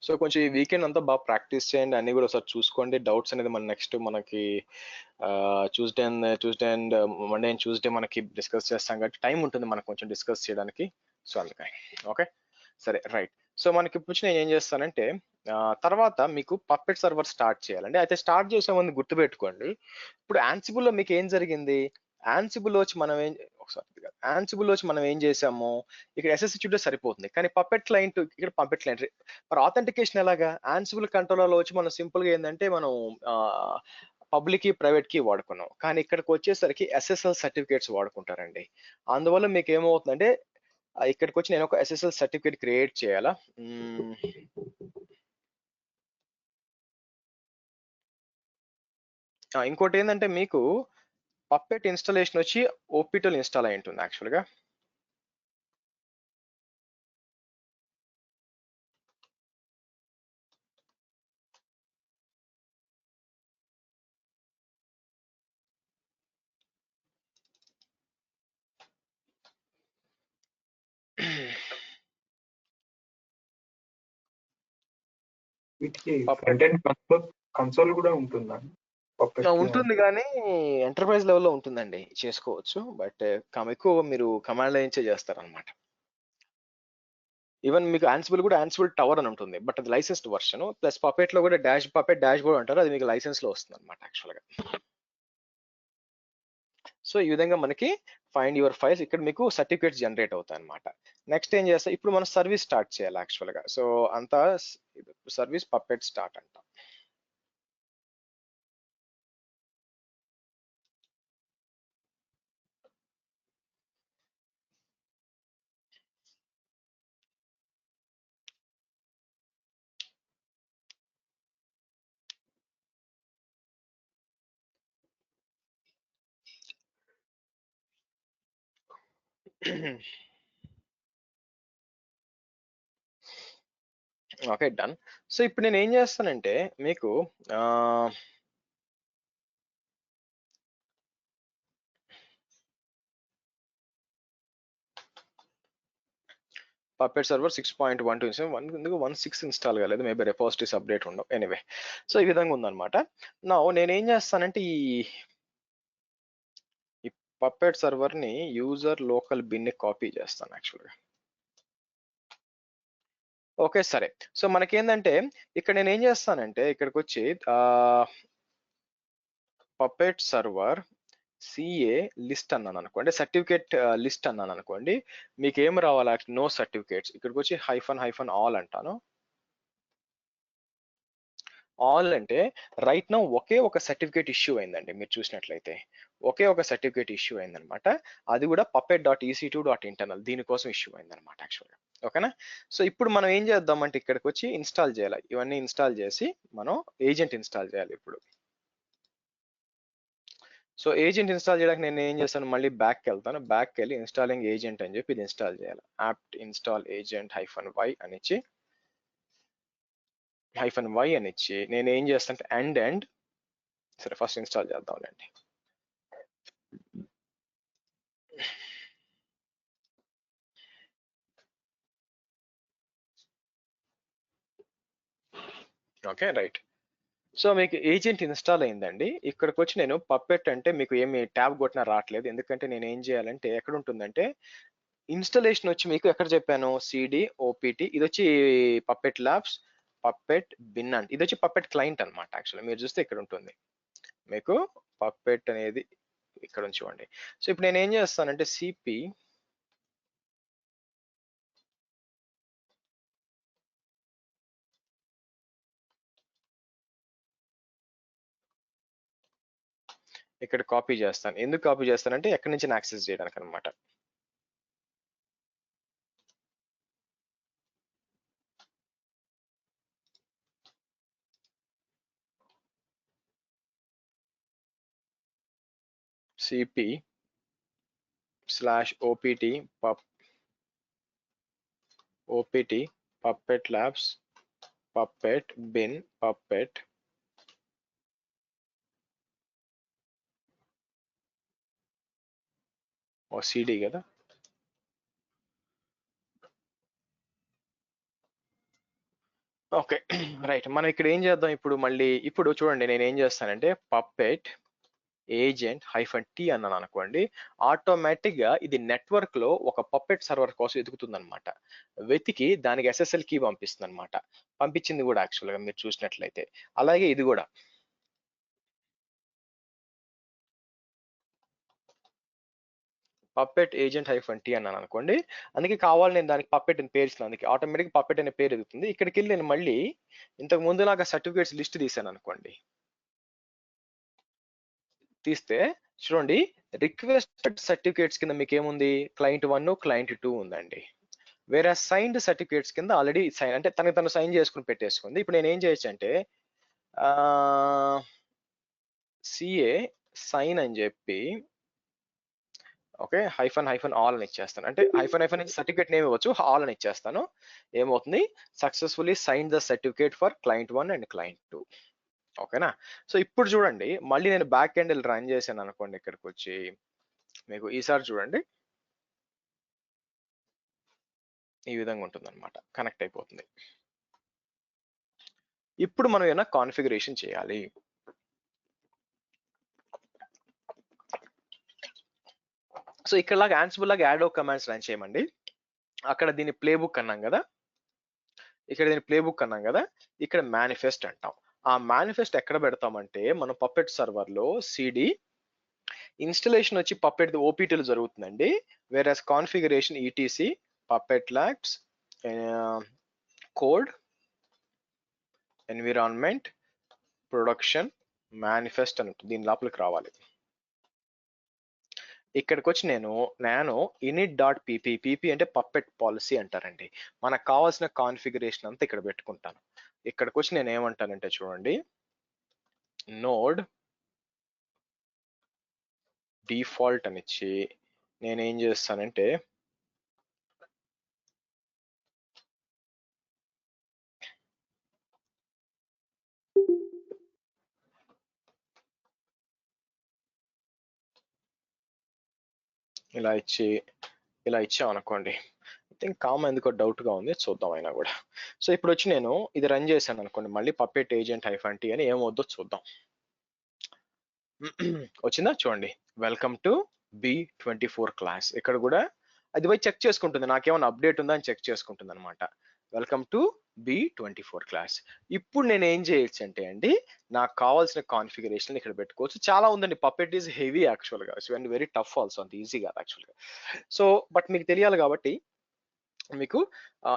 సో కొంచెం ఈ వీకెండ్ అంతా బాగా ప్రాక్టీస్ చేయండి, అన్ని కూడా ఒకసారి చూసుకోండి. డౌట్స్ అనేది మన నెక్స్ట్ మనకి Tuesday and Monday and Tuesday మనకి డిస్కస్ చేస్తాం కాబట్టి టైం ఉంటుంది మనకు కొంచెం డిస్కస్ చేయడానికి. సో అందుకని ఓకే సరే రైట్. సో మనకి ఇప్పుడు నేను ఏం చేస్తానంటే తర్వాత మీకు పప్పెట్ సర్వర్ స్టార్ట్ చేయాలండి. అయితే స్టార్ట్ చేసే ముందు గుర్తుపెట్టుకోండి, ఇప్పుడు Ansible లో మీకు ఏం జరిగింది, Ansible వచ్చి మనం ఏం చేసాము, ఇక్కడ SSH చుట్టే సరిపోతుంది, కానీ పప్పెట్ క్లయింట్ ఇక్కడ పప్పెట్ క్లయింట్ మరి ఆథెంటికేషన్ ఎలాగా, Ansible కంట్రోలర్లో వచ్చి మనం సింపుల్ గా ఏంటంటే మనం పబ్లిక్ కి ప్రైవేట్ కి వాడుకున్నాం, కానీ ఇక్కడికి వచ్చేసరికి SSL సర్టిఫికేట్స్ వాడుకుంటారండి. అందువల్ల మీకు ఏమవుతుందంటే ఇక్కడికి వచ్చి నేను ఒక SSL సర్టిఫికేట్ క్రియేట్ చేయాలా. ఇంకోటి ఏంటంటే మీకు పప్పెట్ ఇన్స్టాలేషన్ వచ్చి ఓపిటల్ ఇన్స్టాల్ అయి ఉంటుంది యాక్చువల్గా. వీటికి ఫ్రంట్ ఎండ్ కన్సోల్ కూడా ఉంటుందా? ఉంటుంది కానీ ఎంటర్ప్రైజ్ లెవెల్లో ఉంటుందండి, చేసుకోవచ్చు. బట్ ఎక్కువ మీరు కమాండ్ లైన్సే చేస్తారనమాట. ఈవెన్ మీకు Ansible కూడా Ansible టవర్ అని ఉంటుంది, బట్ అది లైసెన్స్డ్ వర్షన్. ప్లస్ పప్పెట్ లో కూడా పప్పెట్ డాష్ బోర్డ్ అంటారు, అది మీకు లైసెన్స్ లో వస్తుంది అనమాట యాక్చువల్గా. సో ఈ విధంగా మనకి ఫైండ్ యువర్ ఫైల్స్ ఇక్కడ మీకు సర్టిఫికేట్స్ జనరేట్ అవుతాయి అనమాట. నెక్స్ట్ ఏం చేస్తాం, ఇప్పుడు మనం సర్వీస్ స్టార్ట్ చేయాలి యాక్చువల్గా. సో అంతా సర్వీస్ పప్పెట్ స్టార్ట్ అంట. Okay done. సో ఇప్పుడు నేను ఏం చేస్తానంటే మీకు పప్పెట్ సర్వర్ 6.12 ఎందుకు 16 ఇన్స్టాల్ కాలేదు, మేబీ రెపాజిటరీస్ అప్డేట్ ఉండవు. ఎనీవే సో ఈ విధంగా ఉందన్నమాట. నా నేను ఏం చేస్తానంటే ఈ పప్పెట్ సర్వర్ ని యూజర్ లోకల్ బిన్ ని కాపీ చేస్తాను యాక్చువల్గా. ఓకే సరే. సో మనకేందంటే ఇక్కడ నేను ఏం చేస్తానంటే ఇక్కడికి వచ్చి పప్పెట్ సర్వర్ సిఏ లిస్ట్ అన్నాను అనుకోండి, సర్టిఫికేట్ లిస్ట్ అన్నాను అనుకోండి, మీకు ఏం రావాలి? No certificates. ఇక్కడికి వచ్చి హైఫన్ ఆల్ అంటాను. ఆల్ అంటే రైట్ నౌ ఒకే ఒక సర్టిఫికేట్ ఇష్యూ అయిందండి. మీరు చూసినట్లయితే ఒకే ఒక సర్టిఫికేట్ ఇష్యూ అయిందనమాట. అది కూడా puppet.ec2.internal దీనికోసం ఇష్యూ అయిందనమాట యాక్చువల్గా. ఓకేనా? సో ఇప్పుడు మనం ఏం చేద్దామంటే ఇక్కడికి వచ్చి ఇన్స్టాల్ చేయాలి. ఇవన్నీ ఇన్స్టాల్ చేసి మనం ఏజెంట్ ఇన్స్టాల్ చేయాలి ఇప్పుడు. సో ఏజెంట్ ఇన్స్టాల్ చేయడానికి నేను ఏం చేస్తాను, మళ్ళీ బ్యాక్కి వెళ్తాను. బ్యాక్కి వెళ్ళి ఇన్స్టాలింగ్ ఏజెంట్ అని చెప్పి ఇది ఇన్స్టాల్ చేయాలి. apt install agent -y అనిచ్చి -y అనిచ్చి నేను ఏం చేస్తాను అండ్ సరే ఫస్ట్ ఇన్స్టాల్ చేద్దాంలేండి. Okay right. సో మీకు ఏజెంట్ ఇన్స్టాల్ అయిందండి. ఇక్కడికి వచ్చి నేను పప్పెట్ అంటే మీకు ఏమి ట్యాబ్ కొట్టినా రావట్లేదు. ఎందుకంటే నేను ఏం చేయాలంటే ఎక్కడ ఉంటుందంటే ఇన్స్టాలేషన్ వచ్చి మీకు ఎక్కడ చెప్పాను, సిడి ఓపిటి, ఇది వచ్చి పప్పెట్ ల్యాబ్స్, పప్పెట్ బిన్ అంటే ఇది వచ్చి పప్పెట్ క్లయింట్ అనమాట. యాక్చువల్లీ మీరు చూస్తే ఇక్కడ ఉంటుంది మీకు పప్పెట్ అనేది ఇక్కడ ఉంచుకోండి. సో ఇప్పుడు నేను ఏం చేస్తానంటే సిపి ఇక్కడ కాపీ చేస్తాను. ఎందుకు కాపీ చేస్తానంటే ఎక్కడి నుంచి యాక్సెస్ చేయడానికి అనమాట. cp/opt puppet labs puppet bin puppet cd కదా. Okay right. మనం ఇక్కడ ఏం చేద్దాం ఇప్పుడు మళ్ళీ. ఇప్పుడు చూడండి నేను ఏం చేస్తానంటే పప్పెట్ ఏజెంట్ -t అన్నాను అనుకోండి, ఆటోమేటిక్ గా ఇది నెట్వర్క్ లో ఒక పప్పెట్ సర్వర్ కోసం వెతుకుతుంది అనమాట. వెతికి దానికి SSL కీ పంపిస్తుంది అనమాట. పంపించింది కూడా యాక్చువల్ గా మీరు చూసినట్లయితే. అలాగే ఇది కూడా పప్పెట్ ఏజెంట్ -t అన్నాను అనుకోండి, అందుకే కావాలి నేను దానికి పప్పెట్ అని పేరు ఇస్తున్నాను. అందుకే ఆటోమేటిక్ పప్పెట్ అనే పేరు ఎదుగుతుంది. ఇక్కడికి వెళ్ళి నేను మళ్ళీ ఇంతకు ముందు లాగా సర్టిఫికేట్స్ లిస్ట్ తీసాను అనుకోండి, తీస్తే చూడండి రిక్వెస్టెడ్ సర్టిఫికేట్స్ కింద మీకు ఏముంది, క్లయింట్ 1 క్లయింట్ 2 ఉందండి. వేరే సైన్డ్ సర్టిఫికేట్స్ కింద ఆల్రెడీ సైన్ అంటే తను సైన్ చేసుకుని పెట్టేసుకుంది. ఇప్పుడు నేను ఏం చేయొచ్చు అంటే సిఏ సైన్ అని చెప్పి ఓకే -ఆల్ అని ఇచ్చేస్తాను. అంటే -అనేది సర్టిఫికేట్ నేమ్ ఇవ్వచ్చు, ఆల్ అని ఇచ్చేస్తాను. ఏమవుతుంది, successfully sign the certificate for client 1 and client 2. ఓకేనా? సో ఇప్పుడు చూడండి మళ్ళీ నేను బ్యాక్ ఎండ్ రన్ చేశాను అనుకోండి, ఇక్కడికి వచ్చి మీకు ఈసారి చూడండి ఈ విధంగా ఉంటుంది అనమాట, కనెక్ట్ అయిపోతుంది. ఇప్పుడు మనం ఏమైనా కాన్ఫిగరేషన్ చేయాలి. సో ఇక్కడ లాగా యాన్సిబుల్ లాగా యాడ్ కమాండ్స్ రన్ చేయమండి. అక్కడ దీన్ని ప్లే బుక్ అన్నాం కదా, ఇక్కడ దీన్ని ప్లే బుక్ అన్నాం కదా, ఇక్కడ మేనిఫెస్ట్ అంటాం. ఆ మేనిఫెస్ట్ ఎక్కడ పెడతామంటే మనం పప్పెట్ సర్వర్ లో సిడి ఇన్స్టలేషన్ వచ్చి పప్పెట్ ఓపీటీలో జరుగుతుందండి. వేరే configuration ETC puppet labs code environment production manifest అని దీని లోపలికి రావాలి. ఇక్కడికి వచ్చి నేను init.pp అంటే పప్పెట్ పాలసీ అంటారండి. మనకు కావాల్సిన కాన్ఫిగరేషన్ అంతా ఇక్కడ పెట్టుకుంటాను. ఇక్కడికి వచ్చి నేను ఏమంటానంటే చూడండి నోడ్ డిఫాల్ట్ అని ఇచ్చి నేనేం చేస్తానంటే ఇలా ఇచ్చాం అనుకోండి. ఐ థింక్ కామ్ ఎందుకో డౌట్ గా ఉంది, చూద్దాం అయినా కూడా. సో ఇప్పుడు వచ్చి నేను ఇది రన్ చేశాను అనుకోండి, మళ్ళీ పప్పెట్ ఏజెంట్ -t అని ఏమవుద్దో చూద్దాం. వచ్చిందా చూడండి, వెల్కమ్ టు B24 క్లాస్. ఇక్కడ కూడా అది పోయి చెక్ చేసుకుంటుంది, నాకేమైనా అప్డేట్ ఉందా అని చెక్ చేసుకుంటుంది అనమాట. Welcome to B24 class. ఇప్పుడు నేను ఏం చేయొచ్చు అంటే అండి, నాకు కావాల్సిన కాన్ఫిగరేషన్ ఇక్కడ పెట్టుకోవచ్చు. చాలా ఉందండి, పప్పెట్ ఈజ్ హెవీ యాక్చువల్గా, so and very tough also, అంత ఈజీ కాదు యాక్చువల్గా. సో బట్ మీకు తెలియాలి కాబట్టి మీకు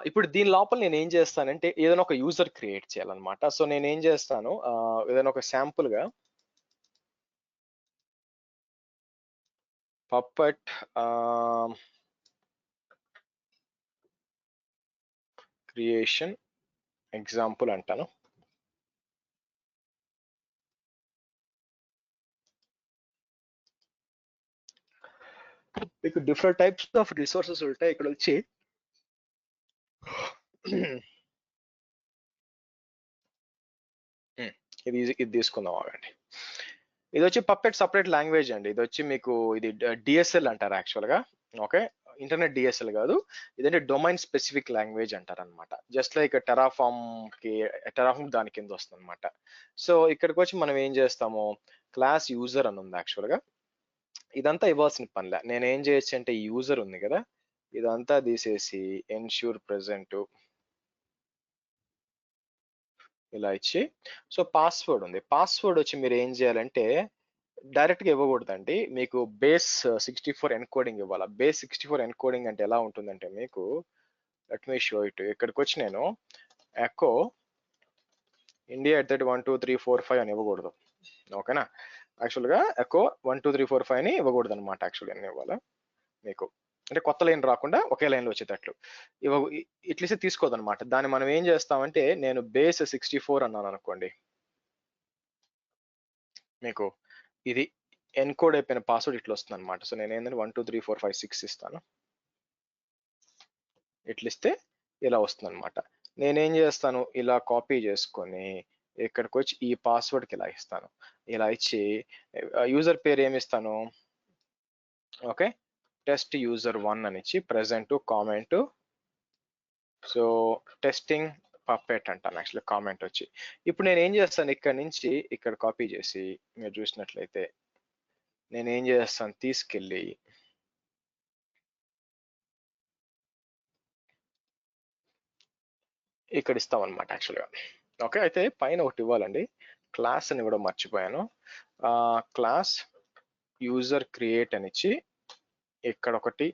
ఇప్పుడు దీని లోపల నేను ఏం చేస్తానంటే ఏదైనా ఒక యూజర్ క్రియేట్ చేయాలన్నమాట. సో నేను ఏం చేస్తాను, ఏదైనా ఒక శాంపుల్ గా పప్పెట్ క్రియేషన్ ఎగ్జాంపుల్ అంటాను. మీకు డిఫరెంట్ టైప్స్ ఆఫ్ రిసోర్సెస్ ఉంటాయి ఇక్కడ వచ్చి. ఇది తీసుకుందాం ఆగండి. ఇది వచ్చి పప్పెట్ సపరేట్ లాంగ్వేజ్ అండి. ఇది వచ్చి మీకు ఇది డిఎస్ఎల్ అంటారు యాక్చువల్గా. ఓకే, ఇంటర్నెట్ డిఎస్ఎల్ కాదు, ఇదంటే డొమైన్ స్పెసిఫిక్ లాంగ్వేజ్ అంటారు అనమాట. జస్ట్ లైక్ టెరాఫామ్ దాని కింద వస్తుంది అనమాట. సో ఇక్కడికి వచ్చి మనం ఏం చేస్తాము, క్లాస్ యూజర్ అని ఉంది యాక్చువల్గా. ఇదంతా ఇవ్వాల్సిన పనిలే. నేను ఏం చేయొచ్చు అంటే యూజర్ ఉంది కదా, ఇదంతా తీసేసి ఎన్ష్యూర్ ప్రెసెంట్ ఇలా ఇచ్చి, సో పాస్వర్డ్ ఉంది. పాస్వర్డ్ వచ్చి మీరు ఏం చేయాలంటే డైరెక్ట్ గా ఇవ్వకూడదండి, మీకు బేస్ 64 ఎన్కోడింగ్ ఇవ్వాలి. బేస్ 64 ఎన్కోడింగ్ అంటే ఎలా ఉంటుందంటే మీకు, లెట్ మీ షో ఇట్. ఇక్కడికి వచ్చి నేను ఎకో ఇండియా @12345 అని ఇవ్వకూడదు. ఓకేనా, యాక్చువల్గా ఎకో 12345 అని ఇవ్వకూడదు అనమాట. యాక్చువల్గా అన్ని ఇవ్వాలి మీకు, అంటే కొత్త లైన్ రాకుండా ఒకే లైన్లో వచ్చేటట్లు ఇట్లీసే తీసుకోదు అనమాట. దాన్ని మనం ఏం చేస్తామంటే, నేను బేస్ 64 అన్నాను అనుకోండి, మీకు ఇది ఎన్కోడ్ అయిపోయిన పాస్వర్డ్ ఇట్లా వస్తుంది అనమాట. సో నేను ఏంటంటే 12345 ఇస్తాను. ఇట్లా ఇస్తే ఇలా వస్తుంది అనమాట. నేనేం చేస్తాను, ఇలా కాపీ చేసుకొని ఇక్కడికి వచ్చి ఈ పాస్వర్డ్కి ఇలా ఇస్తాను. ఇలా ఇచ్చి యూజర్ పేరు ఏమి ఇస్తాను, ఓకే, టెస్ట్ యూజర్ 1 అని ఇచ్చి present comment, so testing puppet అంటాను యాక్చువల్లీ కామెంట్ వచ్చి. ఇప్పుడు నేను ఏం చేస్తాను, ఇక్కడ నుంచి ఇక్కడ కాపీ చేసి మీరు చూసినట్లయితే నేను ఏం చేస్తాను, తీసుకెళ్ళి ఇక్కడ ఇస్తాం అనమాట యాక్చువల్గా. ఓకే, అయితే పైన ఒకటి ఇవ్వాలండి, క్లాస్ అని కూడా మర్చిపోయాను. క్లాస్ యూజర్ క్రియేట్ అని ఇచ్చి ఇక్కడ ఒకటి,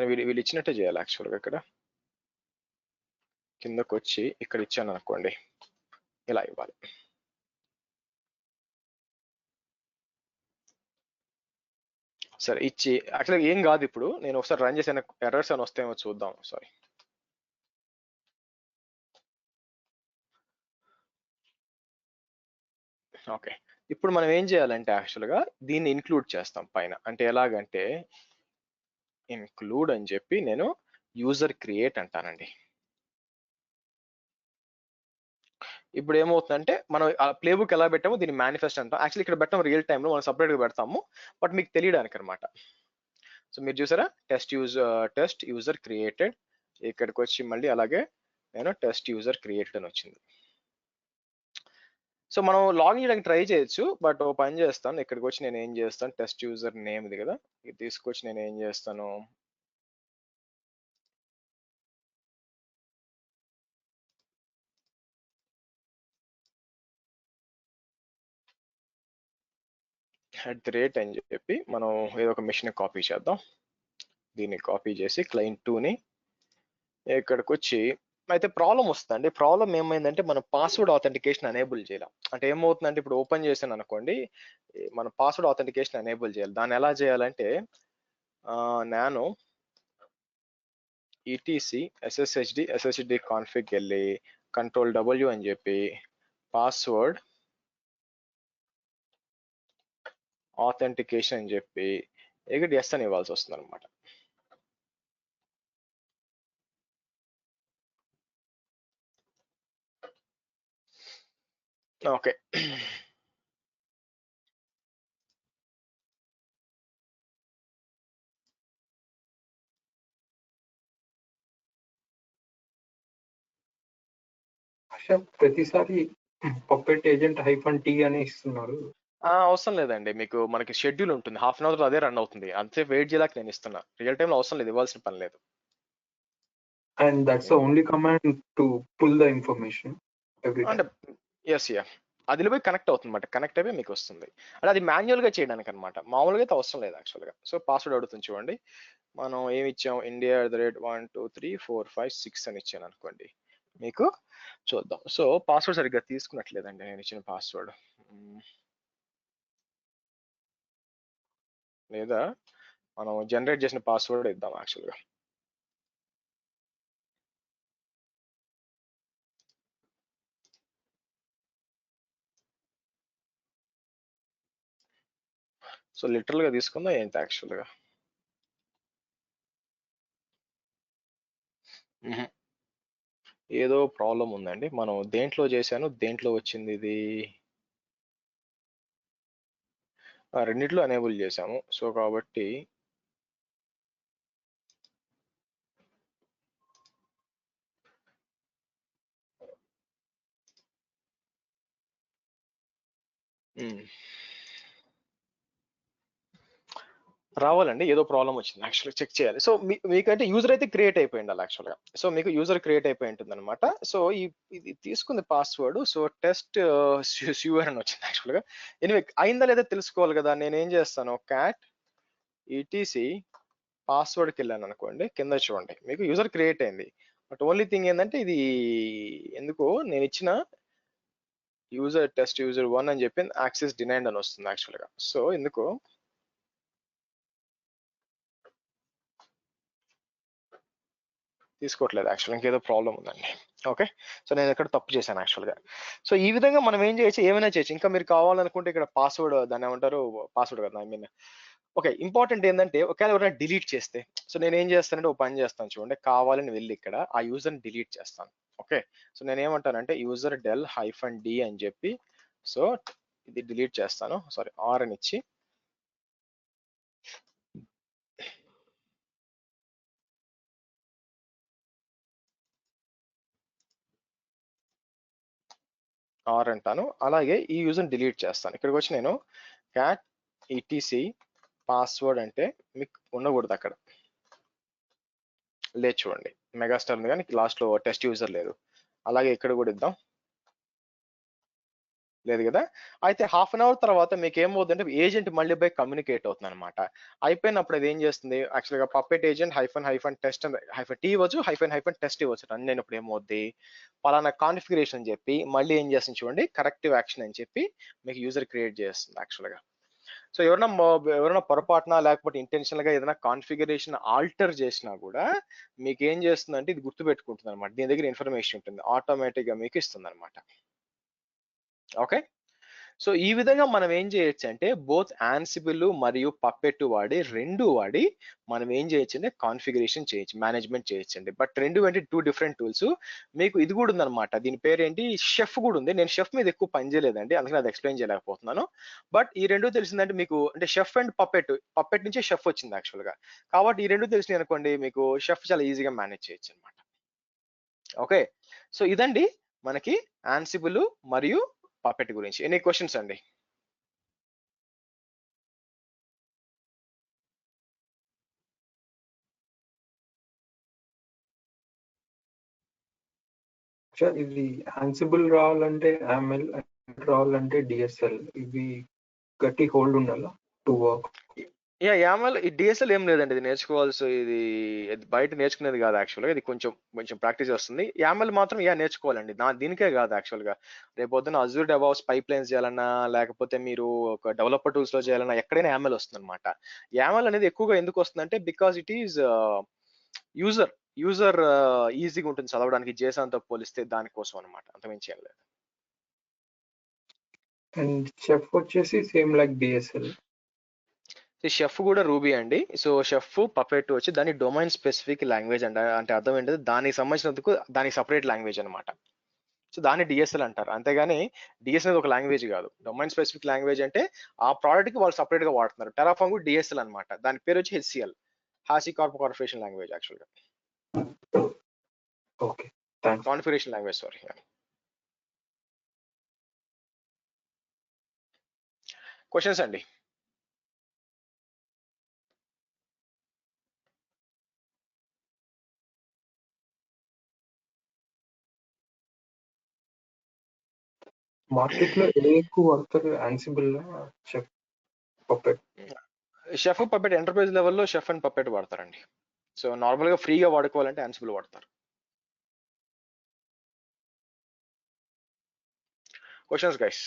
వీళ్ళు ఇచ్చినట్టే చేయాలి యాక్చువల్గా. ఇక్కడ కిందకు వచ్చి ఇక్కడ ఇచ్చాను అనుకోండి, ఇలా ఇవ్వాలి. సరే ఇచ్చి యాక్చువల్గా ఏం కాదు, ఇప్పుడు నేను ఒకసారి రన్ చేసిన ఎర్రర్స్ అని వస్తాయేమో చూద్దాం. Sorry, okay. ఇప్పుడు మనం ఏం చేయాలంటే యాక్చువల్గా దీన్ని ఇన్క్లూడ్ చేస్తాం పైన. అంటే ఎలాగంటే ఇన్క్లూడ్ అని చెప్పి నేను యూజర్ క్రియేట్ అంటానండి. ఇప్పుడు ఏమవుతుందంటే మనం ప్లే బుక్ ఎలా పెట్టామో దీన్ని మేనిఫెస్ట్ అంటాం. యాక్చువల్లీ ఇక్కడ పెట్టాం రియల్ టైంలో, మనం సపరేట్గా పెడతాము, బట్ మీకు తెలియడానికి అనమాట. సో మీరు చూసారా, టెస్ట్ యూజర్ క్రియేటెడ్, ఇక్కడికి వచ్చి మళ్ళీ అలాగే నేను టెస్ట్ యూజర్ క్రియేటెడ్ అని వచ్చింది. సో మనం లాగిన్ చేయడానికి ట్రై చేయొచ్చు, బట్ ఓ పని చేస్తాను, ఇక్కడికి వచ్చి నేను ఏం చేస్తాను, టెస్ట్ యూజర్ నేమ్ ఇది కదా, ఇది తీసుకొచ్చి నేను ఏం చేస్తాను, @ అని చెప్పి మనం ఏదో ఒక మెషిన్ కాపీ చేద్దాం. దీన్ని కాపీ చేసి క్లయింట్ 2ని ఇక్కడికి వచ్చి, అయితే ప్రాబ్లం వస్తుందండి. ప్రాబ్లం ఏమైందంటే మనం పాస్వర్డ్ ఆథెంటికేషన్ ఎనేబుల్ చేయాలి. అంటే ఏమవుతుందంటే ఇప్పుడు ఓపెన్ చేశాను అనుకోండి, మనం పాస్వర్డ్ ఆథెంటికేషన్ ఎనేబుల్ చేయాలి. దాన్ని ఎలా చేయాలంటే నేను ఈటీసీ SSHD కాన్ఫిగ్ వెళ్ళి Ctrl+W అని చెప్పి పాస్వర్డ్ ఆథెంటికేషన్ అని చెప్పి ఇక్కడ ఎస్ అని ఇవ్వాల్సి వస్తుంది అనమాట. ఓకే, ప్రతిసారి పప్పెట్ ఏజెంట్ -t అని ఇస్తున్నారు. అవసరం లేదండి. మనకి షెడ్యూల్ ఉంటుంది. హాఫ్ అన్ అవర్ అదే రన్ అవుతుంది. అంతసేపు వెయిట్ చేయలేక నేను ఇస్తున్నా. రియల్ టైమ్ లో అవసరం లేదు, ఇవ్వాల్సిన పని లేదు. And that's the only command to pull the information every అంటే time. యా అది పోయి కనెక్ట్ అవుతుంది అనమాట. కనెక్ట్ అయిపోయి మీకు వస్తుంది. అంటే అది మాన్యువల్ గా చేయడానికి అనమాట. మామూలుగా అయితే అవసరం లేదు యాక్చువల్ గా. సో పాస్వర్డ్ అడుగుతుంది చూడండి. మనం ఏమి ఇచ్చాం, India@1 2 3 4 5 6 అని ఇచ్చాను అనుకోండి. మీకు చూద్దాం. సో పాస్వర్డ్ సరిగ్గా తీసుకున్నట్లేదండి నేను ఇచ్చిన పాస్వర్డ్. లేదా మనం జనరేట్ చేసిన పాస్వర్డ్ ఇద్దాం యాక్చువల్గా. సో లిటరల్ గా తీసుకుందాం ఏంటి యాక్చువల్గా. ఏదో ప్రాబ్లం ఉందండి. మనం దేంట్లో చేశాను, దేంట్లో వచ్చింది ఇది, రెండిట్లో ఎనేబుల్ చేశాము. సో కాబట్టి రావాలండి. ఏదో ప్రాబ్లం వచ్చింది యాక్చువల్గా, చెక్ చేయాలి. సో మీకంటే యూజర్ అయితే క్రియేట్ అయిపోయి ఉండాలి యాక్చువల్గా. సో మీకు యూజర్ క్రియేట్ అయిపోయి ఉంటుంది అనమాట. సో ఇది తీసుకుంది పాస్వర్డ్. సో టెస్ట్ స్యూఆర్ అని వచ్చింది యాక్చువల్గా. ఎనివే అయిందా లేదా తెలుసుకోవాలి కదా. నేను ఏం చేస్తాను, క్యాట్ ఈటీసీ పాస్వర్డ్కి వెళ్ళాను అనుకోండి. కింద చూడండి మీకు యూజర్ క్రియేట్ అయింది. బట్ ఓన్లీ థింగ్ ఏంటంటే ఇది ఎందుకు నేను ఇచ్చిన యూజర్ టెస్ట్ యూజర్ 1 అని చెప్పి యాక్సెస్ డినైడ్ అని వస్తుంది యాక్చువల్గా. సో ఎందుకు తీసుకోవట్లేదు యాక్చువల్గా, ఇంకేదో ప్రాబ్లం ఉందండి. ఓకే, సో నేను ఇక్కడ తప్పు చేశాను యాక్చువల్గా. సో ఈ విధంగా మనం ఏం చేయొచ్చు, ఏమైనా చేయొచ్చు. ఇంకా మీరు కావాలనుకుంటే ఇక్కడ పాస్వర్డ్, దాన్ని ఏమంటారు, పాస్వర్డ్ కదా, ఐ మీన్ ఓకే. ఇంపార్టెంట్ ఏంటంటే ఒకవేళ ఎవరైనా డిలీట్ చేస్తే, సో నేను ఏం చేస్తానంటే ఒక పని చేస్తాను చూడండి. కావాలని వెళ్ళి ఇక్కడ ఆ యూజర్ని డిలీట్ చేస్తాను. ఓకే, సో నేను ఏమంటానంటే యూజర్ డెల్ -d అని చెప్పి, సో ఇది డిలీట్ చేస్తాను. సారీ, ఆర్ అని ఇచ్చి ఆర్ అంటాను. అలాగే ఈ యూజర్ని డిలీట్ చేస్తాను. ఇక్కడికి వచ్చి నేను క్యాట్ ఈటీసీ పాస్వర్డ్ అంటే మీకు ఉండకూడదు అక్కడ. లేదు చూడండి, మెగాస్టార్ ఉంది కానీ లాస్ట్ లో టెస్ట్ యూజర్ లేదు. అలాగే ఇక్కడ కూడా ఇద్దాం, లేదు కదా. అయితే హాఫ్ అన్ అవర్ తర్వాత మీకు ఏమవుతుందంటే ఏజెంట్ మళ్ళీ పోయి కమ్యూనికేట్ అవుతుంది అనమాట. అయిపోయినప్పుడు అది ఏం చేస్తుంది యాక్చువల్గా, పప్పెట్ ఏజెంట్ -టెస్ట్ -t ఇవ్వచ్చు, -టెస్ట్ ఇవ్వచ్చు. రన్ అయినప్పుడు ఏమవుద్ది, పలానా కాన్ఫిగరేషన్ అని చెప్పి మళ్ళీ ఏం చేస్తుంది చూడండి, కరెక్టివ్ యాక్షన్ అని చెప్పి మీకు యూజర్ క్రియేట్ చేస్తుంది యాక్చువల్గా. సో ఎవరైనా పొరపాటున లేకపోతే ఇంటెన్షనల్ గా ఏదైనా కాన్ఫిగరేషన్ ఆల్టర్ చేసినా కూడా మీకు ఏం చేస్తుందంటే ఇది గుర్తు పెట్టుకుంటుంది అనమాట. దీని దగ్గర ఇన్ఫర్మేషన్ ఉంటుంది, ఆటోమేటిక్ గా మీకు ఇస్తుంది అనమాట. ఓకే, సో ఈ విధంగా మనం ఏం చేయొచ్చు అంటే బోత్ యాన్సిబుల్ మరియు పప్పెట్ వాడి మనం ఏం చేయొచ్చు అంటే కాన్ఫిగరేషన్ చేయొచ్చు, మేనేజ్మెంట్ చేయొచ్చండి. బట్ రెండు అంటే 2 డిఫరెంట్ టూల్స్. మీకు ఇది కూడా ఉందన్నమాట, దీని పేరు ఏంటి, షెఫ్ కూడా ఉంది. నేను షెఫ్ మీద ఎక్కువ పని చేయలేదండి, అందుకని అది ఎక్స్ప్లెయిన్ చేయలేకపోతున్నాను. బట్ ఈ రెండు తెలిసిందంటే మీకు, అంటే షెఫ్ అండ్ పప్పెట్ నుంచి షెఫ్ వచ్చింది యాక్చువల్ గా. కాబట్టి ఈ రెండు తెలిసినాయి అనుకోండి, మీకు షెఫ్ చాలా ఈజీగా మేనేజ్ చేయొచ్చు అనమాట. ఓకే, సో ఇదండి మనకి యాన్సిబుల్ మరియు పప్పెట్ గురించి. ఎనీ క్వశ్చన్స్ అండి? ఇది ఆన్సిబుల్ రావాలంటే AML, రావాలంటే DSL, ఇవి గట్టి హోల్డ్ ఉండాలా టు వర్క్? యామల్ ఈ డిఎస్ఎల్ ఏం లేదండి, ఇది నేర్చుకోవాల్సి, ఇది బయట నేర్చుకునేది కాదు యాక్చువల్గా. ఇది కొంచెం ప్రాక్టీస్ వస్తుంది. యామల్ మాత్రం నేర్చుకోవాలండి. దీనికే కాదు యాక్చువల్గా, రేపు పొద్దున్న అజూర్ డెవాప్స్ పైప్ లైన్స్ చేయాలన్నా, లేకపోతే మీరు ఒక డెవలపర్ టూల్స్ లో చేయాలన్నా ఎక్కడైనా యామల్ వస్తుంది అనమాట. యామల్ అనేది ఎక్కువగా ఎందుకు వస్తుందంటే బికాస్ ఇట్ ఈస్ యూజర్ ఈజీగా ఉంటుంది చదవడానికి, జేసన్ తో పోలిస్తే, దానికోసం అనమాట, అంతమించి ఏం లేదు. అండ్ షెఫ్ వచ్చేసి సేమ్ లైక్ DSL. షెఫ్ కూడా రూబీ అండి. సో షెఫ్ పపెట్ వచ్చి దాని డొమైన్ స్పెసిఫిక్ లాంగ్వేజ్ అంటే అర్థం ఏంటంటే దానికి సంబంధించినందుకు దానికి సపరేట్ లాంగ్వేజ్ అనమాట. సో దాన్ని డిఎస్ఎల్ అంటారు. అంతేగాని డిఎస్ఎల్ ఒక లాంగ్వేజ్ కాదు. డొమైన్ స్పెసిఫిక్ లాంగ్వేజ్ అంటే ఆ ప్రోడక్ట్ కి వాళ్ళు సపరేట్ గా వాడుతున్నారు. టెరాఫార్మ్ కూడా డిఎస్ఎల్ అనమాట. దాని పేరు వచ్చి HCL, హాసికార్ప్ కార్పొరేషన్ లాంగ్వేజ్ యాక్చువల్గా. Okay, thanks. Configuration language, sorry. Questions అండి. మార్కెట్ లో ఏ ఎక్కువ వాడతారు, Ansible chef, puppet? Chef puppet enterprise లెవెల్లో షెఫ్ అండ్ పప్పెట్ వాడతారండి. సో నార్మల్ గా ఫ్రీగా వాడుకోవాలంటే యాన్సిబుల్ వాడతారు. Questions guys.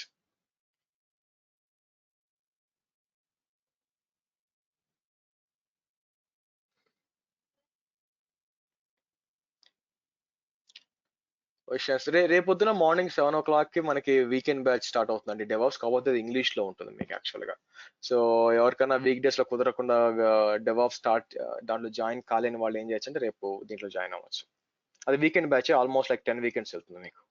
క్వశ్చన్స్ రేపొద్దున మార్నింగ్ 7 o'clock కి మనకి వీకెండ్ బ్యాచ్ స్టార్ట్ అవుతుందండి డెవాప్స్. కాకపోతే అది ఇంగ్లీష్ లో ఉంటుంది మీకు యాక్చువల్ గా. సో ఎవరికైనా వీక్ డేస్ లో కుదరకుండా డెవాప్స్ దాంట్లో జాయిన్ కాలేని వాళ్ళు ఏం చేయొచ్చు అంటే రేపు దీంట్లో జాయిన్ అవ్వచ్చు. అది weekend batch, almost like 10 weekends వెళ్తుంది మీకు.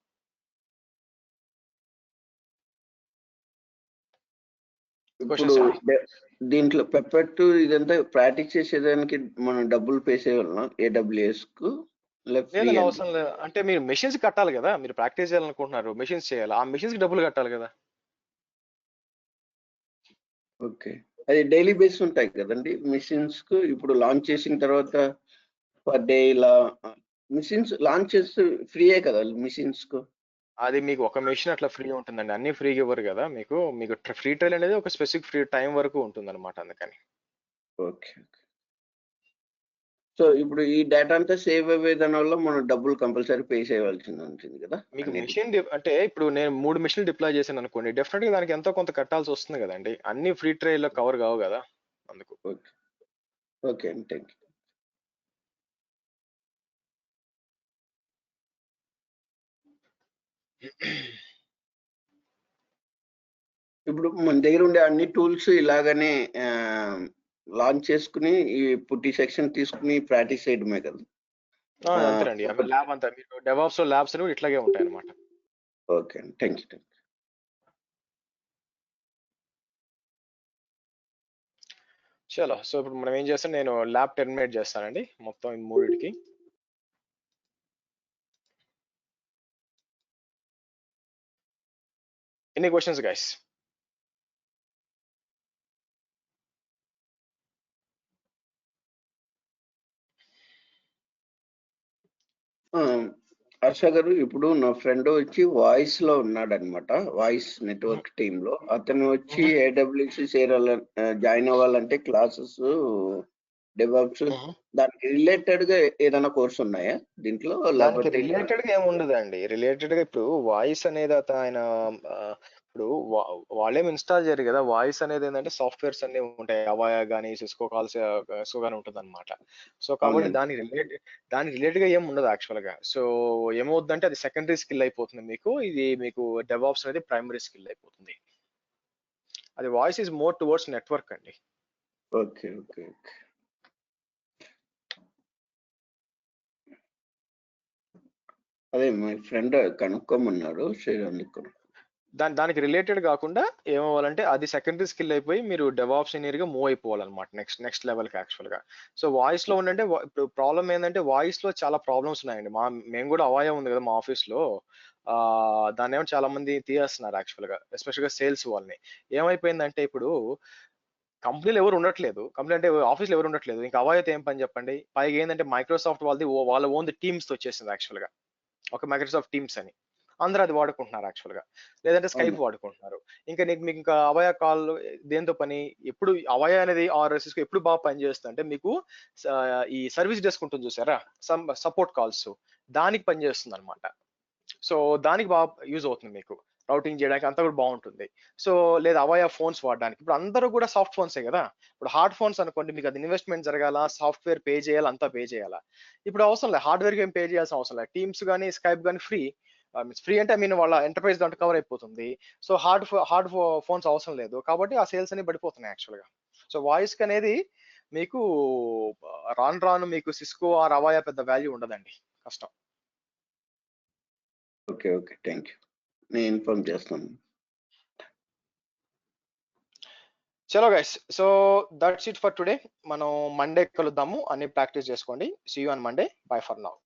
ఇప్పుడు దీంట్లో పెప్పట్ ఇదంతా ప్రాక్టీస్ చేసేదానికి మనం డబ్బులు పే చేయగలం ఏడబ్ల్యూఎస్ కు? లేదండి అవసరం లేదు. అంటే మీరు మెషిన్స్ కట్టాలి కదా, మీరు ప్రాక్టీస్ చేయాలనుకుంటున్నారు, మెషిన్స్ చేయాలి, ఆ మెషిన్స్ కి డబ్బులు కట్టాలి కదా. ఓకే, అది డైలీ బేస్ ఉంటాయి కదండి మిషన్స్ కు. ఇప్పుడు లాంచ్ చేసిన తర్వాత పర్ డే ఇలా మిషన్స్ లాంచ్ చేస్తే ఫ్రీయే కదా మిషన్స్ కు? అది మీకు ఒక మెషిన్ అట్లా ఫ్రీ ఉంటుందండి, అన్ని ఫ్రీగా ఇవ్వరు కదా మీకు. మీకు ఫ్రీ ట్రయల్ అనేది ఒక స్పెసిఫిక్ ఫ్రీ టైం వరకు ఉంటుంది అనమాట, అందుకని. ఓకే. సో ఇప్పుడు ఈ డేటా అంతా సేవ్ అయ్యే దాని వల్ల మనం డబ్బులు కంపల్సరీ పే చేయవలసింది ఉంటుంది కదా. మీకు మెషిన్ అంటే ఇప్పుడు నేను 3 మెషిన్లు డిప్లాయ్ చేశాను అనుకోండి, డెఫినెట్ గా దానికి ఎంతో కొంత కట్టాల్సి వస్తుంది కదండి. అన్ని ఫ్రీ ట్రయల్ లో కవర్ కావు కదా, అందుకు. ఓకే అండి, థ్యాంక్ యూ. ఇప్పుడు మన దగ్గర ఉండే అన్ని టూల్స్ ఇలాగనే లాంచ్ చేసుకుని ఈ పుట్టి సెక్షన్ తీసుకుని ప్రాక్టీస్ చేయడమే కదా. అంతేనండి, ల్యాబ్ అంతా మీకు డెవాప్స్ లో ల్యాబ్స్ ఇట్లాగే ఉంటాయి అనమాట. ఓకే అండి, థ్యాంక్ యూ. చలో, సో ఇప్పుడు మనం ఏం చేస్తాం, నేను ల్యాబ్ టెర్మినేట్ చేస్తానండి మొత్తం ఈ మూడిటికి. Any questions guys? హర్ష గారు, ఇప్పుడు నా ఫ్రెండ్ వచ్చి వాయిస్ లో ఉన్నాడు అనమాట, వాయిస్ నెట్వర్క్ టీమ్ లో. అతను వచ్చి ఏడబ్ల్యూసి జాయిన్ అవ్వాలంటే క్లాసెస్ డెవాప్స్ దానికి రిలేటెడ్ గా ఏదైనా కోర్స్ ఉన్నాయా దీంట్లో? దానికి రిలేటెడ్ గా ఏమి ఉండదండి. రిలేటెడ్ గా ఇప్పుడు వాయిస్ అనేది ఆయన ఇప్పుడు వాళ్ళేమి ఇన్స్టాల్ చేయరు కదా. వాయిస్ అనేది ఏంటంటే సాఫ్ట్వేర్స్ అన్ని ఉంటాయి, అవయా కానీ సిస్కో కాల్స్ గానీ ఉంటుంది అనమాట. సో కాబట్టి దానికి రిలేటెడ్ గా ఏమి ఉండదు యాక్చువల్ గా. సో ఏమవుతుందంటే అది సెకండరీ స్కిల్ అయిపోతుంది మీకు, ఇది మీకు డెవాప్స్ అనేది ప్రైమరీ స్కిల్ అయిపోతుంది. అది voice is more towards network అండి. Okay okay okay. అదే మా ఫ్రెండ్ కనుక్కోమన్నాడు, దానికి రిలేటెడ్ కాకుండా ఏమవ్వాలంటే అది సెకండరీ స్కిల్ అయిపోయి మీరు డెవాప్స్ ఇంజనీర్ గా మూవ్ అయిపోవాలన్నమాట నెక్స్ట్ లెవెల్ కి యాక్చువల్ గా. సో వాయిస్ లో ఉండంటే ఇప్పుడు ప్రాబ్లం ఏంటంటే వాయిస్ లో చాలా ప్రాబ్లమ్స్ ఉన్నాయండి. మేము కూడా అవయా ఉంది కదా మా ఆఫీస్ లో, దాన్ని ఏమో చాలా మంది తీయేస్తున్నారు యాక్చువల్ గా, ఎస్పెషల్ గా సేల్స్ వాళ్ళని. ఏమైపోయిందంటే ఇప్పుడు కంపెనీలు ఎవరు ఉండట్లేదు, కంపెనీ అంటే ఆఫీస్లో ఎవరు ఉండట్లేదు, ఇంకా అవైతే ఏం పని చెప్పండి. పైగా ఏంటంటే మైక్రోసాఫ్ట్ వాళ్ళ ఓన్ టీమ్స్ వచ్చేసింది యాక్చువల్ గా, ఒక మైక్రోసాఫ్ట్ టీమ్స్ అని. అందరూ అది వాడుకుంటున్నారు యాక్చువల్ గా, లేదంటే స్కైప్ వాడుకుంటున్నారు. ఇంకా మీకు ఇంకా అవయా కాల్ దేంతో పని, ఎప్పుడు అవయా అనేది సిస్కో ఎప్పుడు బాగా పనిచేస్తుంది అంటే మీకు ఈ సర్వీస్ డెస్క్ ఉంటుంది చూసారా, సపోర్ట్ కాల్స్, దానికి పనిచేస్తుంది అనమాట. సో దానికి బాగా యూజ్ అవుతుంది మీకు, రౌటింగ్ చేయడానికి అంతా కూడా బాగుంటుంది. సో లేదా అవయా ఫోన్స్ వాడడానికి, ఇప్పుడు అందరూ కూడా సాఫ్ట్ ఫోన్సే కదా. ఇప్పుడు హార్డ్ ఫోన్స్ అనుకోండి, మీకు అది ఇన్వెస్ట్మెంట్ జరగాల, సాఫ్ట్వేర్ పే చేయాలి, అంతా పే చేయాలా. ఇప్పుడు అవసరం లేదు, హార్డ్వేర్ ఏం పే చేయాల్సిన అవసరం లేదు. టీమ్స్ కానీ స్కైప్ కానీ ఫ్రీ. ఫ్రీ అంటే వాళ్ళ ఎంటర్ప్రైజ్ దాంట్లో కవర్ అయిపోతుంది. సో హార్డ్ ఫోన్స్ అవసరం లేదు, కాబట్టి ఆ సేల్స్ అన్ని పడిపోతున్నాయి యాక్చువల్ గా. సో వాయిస్ అనేది మీకు రాను మీకు సిస్కో ఆర్ అవయా పెద్ద వాల్యూ ఉండదండి, కష్టం. ఓకే ఓకే, థ్యాంక్ యూ, నేను ఇన్ఫార్మ్ చేస్తాను. చలో guys, so that's it for today. మనం మండే కలుద్దాము, అన్ని ప్రాక్టీస్ చేసుకోండి. See you on Monday. Bye for now.